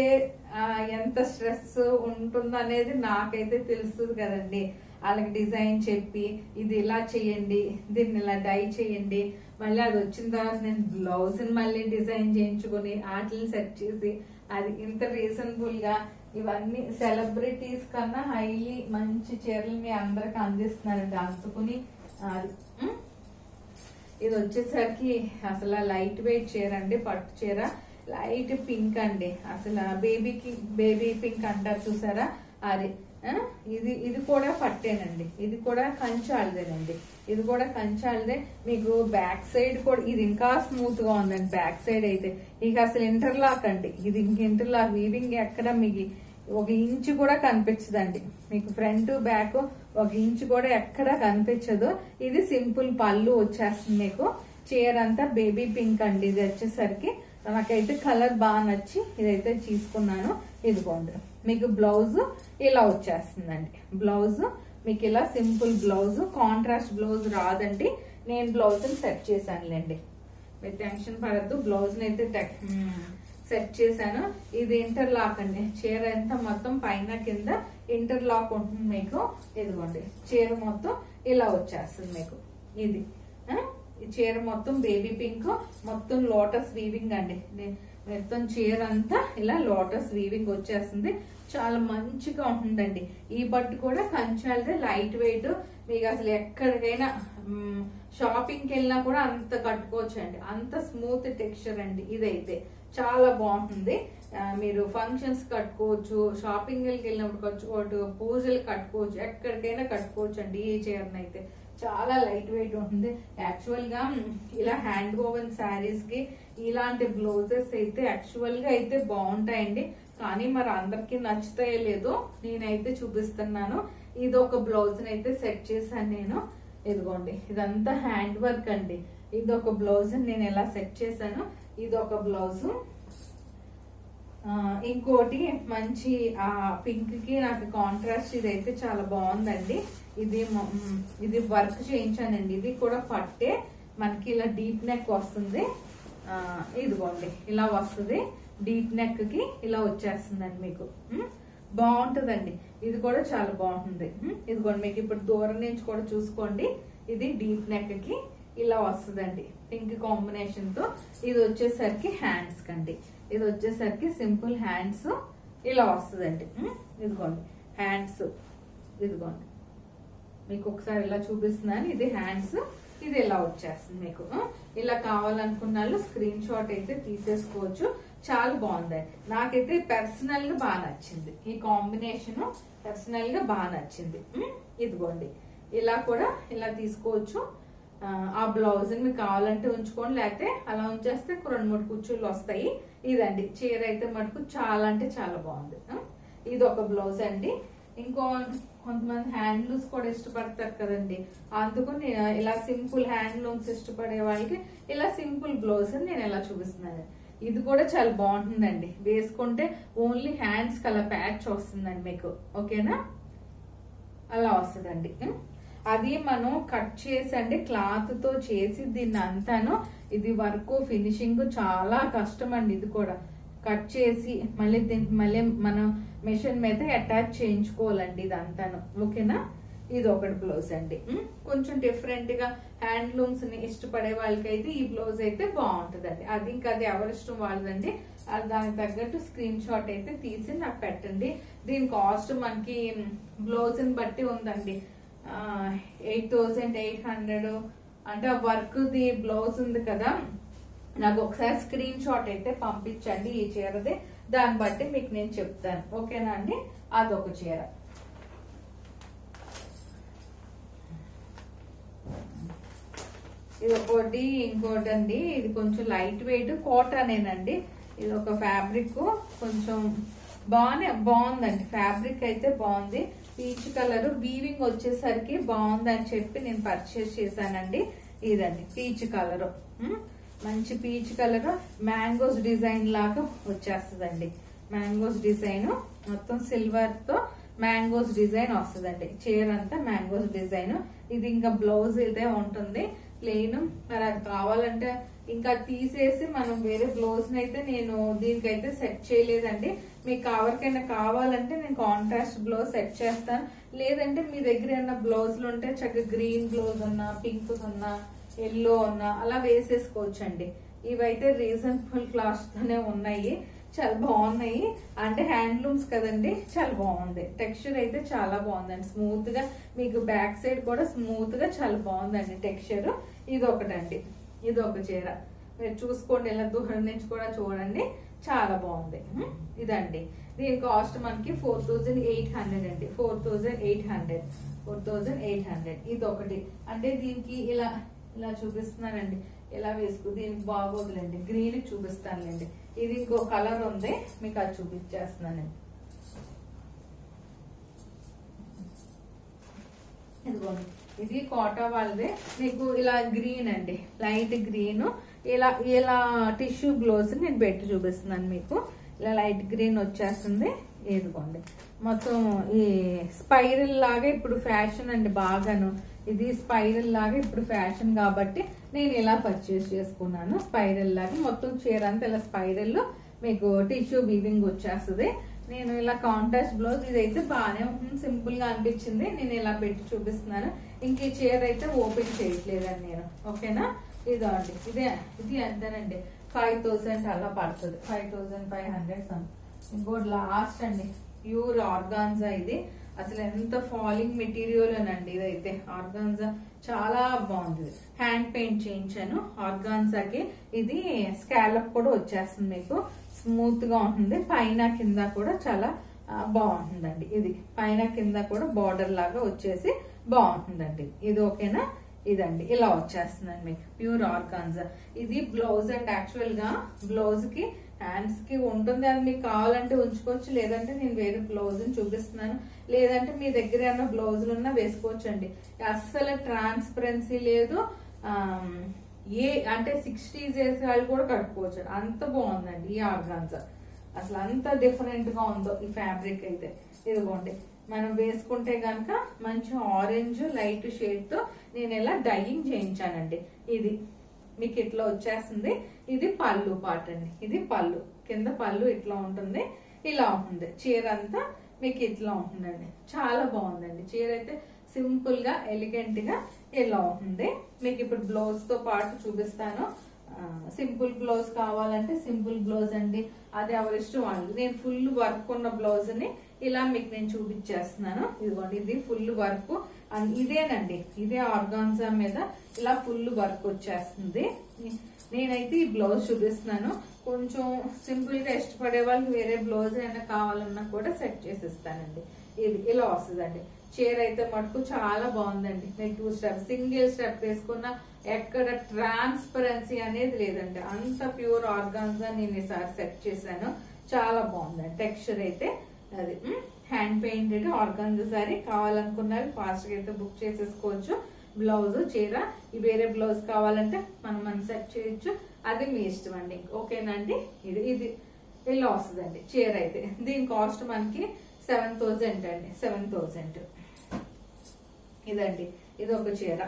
ఎంత స్ట్రెస్ ఉంటుందనేది నాకైతే తెలుస్తుంది కదండి. వాళ్ళకి డిజైన్ చెప్పి ఇది ఇలా చేయండి, దీన్ని ఇలా డై చేయండి, మళ్ళీ అది వచ్చిన తర్వాత నేను బ్లౌజ్ మళ్ళీ డిజైన్ చేయించుకొని వాటిని సెట్ చేసి అది ఇంత రీజనబుల్ గా ఇవన్నీ సెలబ్రిటీస్ కన్నా హైలీ మంచి చీరలు మీ అందరికి అందిస్తున్నారండి. అందుకుని అది ఇది వచ్చేసరికి అసలు లైట్ వెయిట్ చీర అండి, పట్టు చీర. లైట్ పింక్ అండి, అసలు బేబీ పింక్ అంటారు చూసారా అది. ఇది కూడా పట్టేనండి, ఇది కూడా కంచాలదేనండి. ఇది కూడా కంచాలదే. మీకు బ్యాక్ సైడ్ కూడా ఇది ఇంకా స్మూత్ గా ఉందండి. బ్యాక్ సైడ్ అయితే ఇక అసలు ఇంటర్లాక్ అండి. ఇది ఇంక ఇంటర్లాక్ వీవింగ్ ఎక్కడ మీకు 1 ఇంచ్ కూడా కనిపించదండి. మీకు ఫ్రంట్ బ్యాక్ 1 ఇంచ్ కూడా ఎక్కడ కనిపించదు. ఇది సింపుల్ పళ్ళు వచ్చేస్తుంది. మీకు చీర అంతా బేబీ పింక్ అండి. ఇది వచ్చేసరికి నాకైతే కలర్ బాగా నచ్చి ఇదైతే తీసుకున్నాను. ఇదిగోండి, మీకు బ్లౌజ్ ఇలా వచ్చేస్తుందండి. బ్లౌజ్ మీకు ఇలా సింపుల్ బ్లౌజ్, కాంట్రాస్ట్ బ్లౌజ్ రాదండి. నేను బ్లౌజ్ సెట్ చేశానులేండి, మీరు టెన్షన్ పడద్దు. బ్లౌజ్ అయితే సెట్ చేశాను. ఇది ఇంటర్లాక్ అండి. చీర ఎంత మొత్తం పైన కింద ఇంటర్లాక్ ఉంటుంది మీకు. ఇదిగోండి, చీర మొత్తం ఇలా వచ్చేస్తుంది మీకు. ఇది ఈ చీర మొత్తం బేబీ పింక్, మొత్తం లోటస్ వీవింగ్ అండి. మొత్తం చీర అంతా ఇలా లోటస్ వీవింగ్ వచ్చేస్తుంది. చాలా మంచిగా ఉంటుందండి. ఈ పట్టు కూడా కంచాలదే, లైట్ వెయిట్. మీకు అసలు ఎక్కడికైనా షాపింగ్కి వెళ్ళినా కూడా అంత కట్టుకోవచ్చు అండి. అంత స్మూత్ టెక్స్చర్ అండి. ఇదైతే చాలా బాగుంటుంది. మీరు ఫంక్షన్స్ కట్టుకోవచ్చు, షాపింగ్కి వెళ్ళినప్పుడు కట్టుకోవచ్చు, పూజలు కట్టుకోవచ్చు, ఎక్కడికైనా కట్టుకోవచ్చు అండి. ఈ చీరనైతే చాలా లైట్ వెయిట్ ఉంటుంది. యాక్చువల్ గా ఇలా హ్యాండ్ వోవెన్ శారీస్ కి ఇలాంటి బ్లౌజెస్ అయితే యాక్చువల్ గా అయితే బాగుంటాయండి. కానీ మరి అందరికి నచ్చుతాయో లేదో నేనైతే చూపిస్తున్నాను. ఇది ఒక బ్లౌజ్ అయితే సెట్ చేశాను నేను. ఇదిగోండి, ఇదంతా హ్యాండ్ వర్క్ అండి. ఇది ఒక బ్లౌజ్ నేను ఎలా సెట్ చేశాను. ఇది ఒక బ్లౌజు. ఇంకోటి మంచి పింక్ కి నాకు కాంట్రాస్ట్ ఇదైతే చాలా బాగుందండి. ఇది వర్క్ చేయించానండి. ఇది కూడా పట్టే, మనకి ఇలా డీప్ నెక్ వస్తుంది. ఇదిగోండి ఇలా వస్తుంది. డీప్ నెక్ కి ఇలా వచ్చేస్తుందండి. మీకు బాగుంటుందండి. ఇది కూడా చాలా బాగుంటుంది. ఇదిగోండి, మీకు ఇప్పుడు దూరం నుంచి కూడా చూసుకోండి. ఇది డీప్ నెక్ కి ఇలా వస్తుందండి, పింక్ కాంబినేషన్ తో. ఇది వచ్చేసరికి హ్యాండ్స్ కండి. ఇది వచ్చేసరికి సింపుల్ హ్యాండ్స్ ఇలా వస్తుందండి. ఇదిగోండి హ్యాండ్స్. ఇదిగోండి మీకు ఒకసారి ఇలా చూపిస్తున్నాను. ఇది హ్యాండ్స్, ఇది ఇలా వచ్చేస్తుంది. మీకు ఇలా కావాలనుకున్న వాళ్ళు స్క్రీన్ షాట్ అయితే తీసేసుకోవచ్చు. చాలా బాగుందండి. నాకైతే పర్సనల్ గా బాగా నచ్చింది. ఈ కాంబినేషన్ పర్సనల్ గా బాగా నచ్చింది. ఇదిగోండి ఇలా కూడా ఇలా తీసుకోవచ్చు. ఆ బ్లౌజ్ మీకు కావాలంటే ఉంచుకోండి, లేకపోతే అలా ఉంచేస్తే 2-3 కుచ్చుళ్ళు వస్తాయి. ఇదండి చీర అయితే మటుకు చాలా అంటే చాలా బాగుంది. ఇది ఒక బ్లౌజ్ అండి. ఇంకో కొంతమంది హ్యాండ్లూమ్స్ కూడా ఇష్టపడతారు కదండి. అందుకు నేను ఇలా సింపుల్ హ్యాండ్లూమ్స్ ఇష్టపడే వాళ్ళకి ఇలా సింపుల్ బ్లౌజ్ నేను ఎలా చూపిస్తున్నాను. ఇది కూడా చాలా బాగుంటుందండి. వేసుకుంటే ఓన్లీ హ్యాండ్స్ కి అలా ప్యాచ్ వస్తుందండి మీకు. ఓకేనా, అలా వస్తుందండి. అది మనం కట్ చేసి అండి క్లాత్ తో చేసి దీన్ని అంతాను. ఇది వర్క్ ఫినిషింగ్ చాలా కష్టం అండి. ఇది కూడా కట్ చేసి మళ్ళీ దీనికి మళ్ళీ మనం మెషిన్ మీద అటాచ్ చేయించుకోవాలండి ఇదంతాను. ఓకేనా, ఇది ఒకటి బ్లౌజ్ అండి. కొంచెం డిఫరెంట్ గా హ్యాండ్లూమ్స్ ని ఇష్టపడే వాళ్ళకైతే ఈ బ్లౌజ్ అయితే బాగుంటుందండి. అది ఇంకా అది ఎవరి ఇష్టం వాళ్ళదండి. దానికి తగ్గట్టు స్క్రీన్ షాట్ అయితే తీసి నాకు పెట్టండి. దీని కాస్ట్ మనకి బ్లౌజ్ ని బట్టి ఉందండి. 8,800 అంటే వర్క్ ది బ్లౌజ్ ఉంది కదా. నాకు ఒకసారి స్క్రీన్ షాట్ అయితే పంపించండి ఈ చీరది. దాన్ని బట్టి మీకు నేను చెప్తాను. ఓకేనా అండి, అదొక చీర. ఇది ఒకటి. ఇంకోటి అండి, ఇది కొంచెం లైట్ వెయిట్ కాటనేనండి. ఇది ఒక ఫ్యాబ్రిక్ కొంచెం బాగుందండి. ఫ్యాబ్రిక్ అయితే బాగుంది. పీచ్ కలర్ వీవింగ్ వచ్చేసరికి బాగుందని చెప్పి నేను పర్చేస్ చేశానండి. ఇదండి పీచ్ కలర్, మంచి పీచ్ కలర్. మ్యాంగోస్ డిజైన్ లాగా వచ్చేస్తుందండి. మ్యాంగోస్ డిజైన్ మొత్తం సిల్వర్ తో మ్యాంగోస్ డిజైన్ వస్తుందండి. చీర అంతా మ్యాంగోస్ డిజైన్. ఇది ఇంకా బ్లౌజ్ అయితే ఉంటుంది ప్లెయిన్. మరి అది కావాలంటే ఇంకా తీసేసి మనం వేరే బ్లౌజ్ అయితే నేను దీనికైతే సెట్ చేయలేదండి. మీకు ఎవరికైనా కావాలంటే నేను కాంట్రాస్ట్ బ్లౌజ్ సెట్ చేస్తాను. లేదంటే మీ దగ్గర ఏమైనా బ్లౌజులు ఉంటే చక్కగా గ్రీన్ బ్లౌజ్ ఉన్నా, పింక్ ఉన్నా, ఎల్లో ఉన్నా అలా వేసేసుకోవచ్చు అండి. ఇవైతే రీజనబుల్ కాస్ట్ తోనే ఉన్నాయి. చాలా బాగున్నాయి. అంటే హ్యాండ్లూమ్స్ కదండి, చాలా బాగుంది. టెక్స్చర్ అయితే చాలా బాగుందండి. స్మూత్ గా మీకు బ్యాక్ సైడ్ కూడా స్మూత్ గా చాలా బాగుందండి టెక్స్చర్. ఇది ఒకటండి, ఇది ఒక చీర. మీరు చూసుకోండి, ఇలా దూరం నుంచి కూడా చూడండి, చాలా బాగుంది. ఇదండి దీని కాస్ట్ మనకి 4,800 అండి. 4,800. ఇది ఒకటి. అంటే దీనికి ఇలా ఇలా చూపిస్తున్నానండి. ఇలా వేసుకు దీనికి బాగోదులేండి, గ్రీన్ చూపిస్తానులేండి. ఇది ఇంకో కలర్ ఉంది, మీకు అది చూపించేస్తున్నానండి. ఇదిగోండి, ఇది కోటా వాళ్ళదే. మీకు ఇలా గ్రీన్ అండి, లైట్ గ్రీన్. ఇలా ఇలా టిష్యూ బ్లౌజ్ నేను పెట్టి చూపిస్తున్నాను మీకు. ఇలా లైట్ గ్రీన్ వచ్చేస్తుంది. ఇదిగోండి మొత్తం ఈ స్పైరల్ లాగా ఇప్పుడు ఫ్యాషన్ అండి బాగాను. ఇది స్పైరల్ లాగా ఇప్పుడు ఫ్యాషన్ కాబట్టి నేను ఇలా పర్చేస్ చేసుకున్నాను. స్పైరల్ లాగా మొత్తం చీర అంతా ఇలా స్పైరల్ మీకు టిష్యూ వీవింగ్ వచ్చేస్తుంది. నేను ఇలా కాంట్రాస్ట్ బ్లౌజ్ ఇదైతే బాగానే ఉంటుంది, సింపుల్ గా అనిపించింది. నేను ఇలా పెట్టి చూపిస్తున్నాను. ఇంక ఈ చీర అయితే ఓపెన్ చేయట్లేదండి నేను. ఓకేనా, ఇదో అండి ఇది ఎంతనండి 5000 అలా పడుతుంది, 5500 ఇంకోటి లాస్ట్ అండి ప్యూర్ ఆర్గాన్జా. ఇది అసలు ఎంత ఫాలింగ్ మెటీరియల్ అనండి, ఇదైతే ఆర్గాన్జా చాలా బాగుంది. హ్యాండ్ పెయింట్ చేయించాను ఆర్గాన్జాకి. ఇది స్కాలప్ కూడా వచ్చేస్తుంది, మీకు స్మూత్ గా ఉంటుంది. పైన కింద కూడా చాలా బాగుంటుందండి. ఇది పైన కింద కూడా బార్డర్ లాగా వచ్చేసి బాగుంటుందండి. ఇది ఓకేనా? ఇదండి ఇలా వచ్చేస్తుందండి మీకు ప్యూర్ ఆర్గాన్జా. ఇది బ్లౌజ్ అండ్ యాక్చువల్ గా బ్లౌజ్ కి హ్యాండ్స్ కి ఉంటుంది, అది మీకు కావాలంటే ఉంచుకోవచ్చు, లేదంటే నేను వేరే బ్లౌజ్ చూపిస్తున్నాను, లేదంటే మీ దగ్గర ఏమైనా బ్లౌజులు ఉన్నా వేసుకోవచ్చండి. అస్సలు ట్రాన్స్పరెన్సీ లేదు, అంటే 60s వేసే వాళ్ళు కూడా కట్టుకోవచ్చు, అంత బాగుందండి ఈ ఆర్గాన్జా. అసలు అంత డిఫరెంట్ గా ఉందో ఈ ఫ్యాబ్రిక్ అయితే. ఇదిగోండి మనం వేసుకుంటే గనక మంచి ఆరెంజ్ లైట్ షేడ్ తో నేను ఇలా డైయింగ్ చేయించానండి. ఇది మీకు ఇట్లా వచ్చేస్తుంది. ఇది పళ్ళు పార్ట్ అండి, ఇది పళ్ళు, కింద పళ్ళు ఇట్లా ఉంటుంది, ఇలా ఉంటుంది. చీర అంతా మీకు ఇట్లా ఉంటుందండి, చాలా బాగుందండి చీర అయితే. సింపుల్ గా ఎలిగెంట్ గా ఇలా ఉంటుంది. మీకు ఇప్పుడు బ్లౌజ్ తో పాటు చూపిస్తాను. సింపుల్ బ్లౌజ్ కావాలంటే సింపుల్ బ్లౌజ్ అండి, అది ఎవరిష్టం వాళ్ళు. నేను ఫుల్ వర్క్ ఉన్న బ్లౌజ్ ని ఇలా మీకు నేను చూపించేస్తున్నాను. ఇదిగోండి ఇది ఫుల్ వర్క్, ఇదేనండి, ఇదే ఆర్గాన్జా మీద ఇలా ఫుల్ వర్క్ వచ్చేస్తుంది. నేనైతే ఈ బ్లౌజ్ చూపిస్తున్నాను. కొంచెం సింపుల్ గా ఇష్టపడే వాళ్ళకి వేరే బ్లౌజ్ అయినా కావాలన్నా కూడా సెట్ చేసిస్తానండి. ఇది ఇలా వస్తుందండి. చీర అయితే మటుకు చాలా బాగుందండి. మీరు 2 స్టెప్ సింగిల్ స్టెప్ వేసుకున్నా ఎక్కడ ట్రాన్స్పరెన్సీ అనేది లేదండి, అంత ప్యూర్ ఆర్గాన్జా నేను ఈసారి సెట్ చేశాను. చాలా బాగుందండి టెక్స్చర్ అయితే. అది హ్యాండ్ పెయింటెడ్ ఆర్గాన్జా సారీ. కావాలనుకున్నవి ఫాస్ట్ గా అయితే బుక్ చేసేసుకోవచ్చు. బ్లౌజ్ చీర వేరే బ్లౌజ్ కావాలంటే మనం సెట్ చేయొచ్చు, అది మీ ఇష్టం అండి. ఓకేనండి? ఇది ఇలా వస్తుందండి చీర అయితే. దీని కాస్ట్ మనకి 7000 అండి, 7000. ఇదండి ఇది ఒక చీర.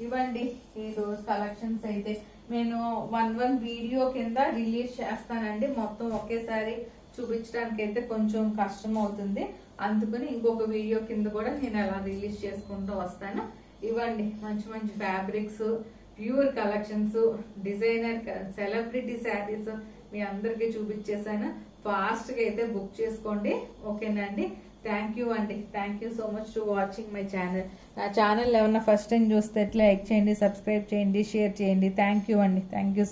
ఇవ్వండి ఈ రోజు కలెక్షన్స్ అయితే నేను 1 వీడియో కింద రిలీజ్ చేస్తానండి. మొత్తం ఒకేసారి చూపించడానికి అయితే కొంచెం కష్టం అవుతుంది, అందుకని ఇంకొక వీడియో కింద కూడా నేను అలా రిలీజ్ చేసుకుంటూ వస్తాను. ఇవ్వండి మంచి మంచి fabrics, pure collections, designer celebrity saris మీ అందరికి చూపించేసాను. ఫాస్ట్ గా అయితే బుక్ చేసుకోండి. ఓకేనండి? థ్యాంక్ యూ అండి. Thank you so much to watching my channel. నా ఛానల్ ఏమన్నా ఫస్ట్ టైం చూస్తే లైక్ చేయండి, సబ్స్క్రైబ్ చేయండి, షేర్ చేయండి. థ్యాంక్ యూ అండి. Thank you so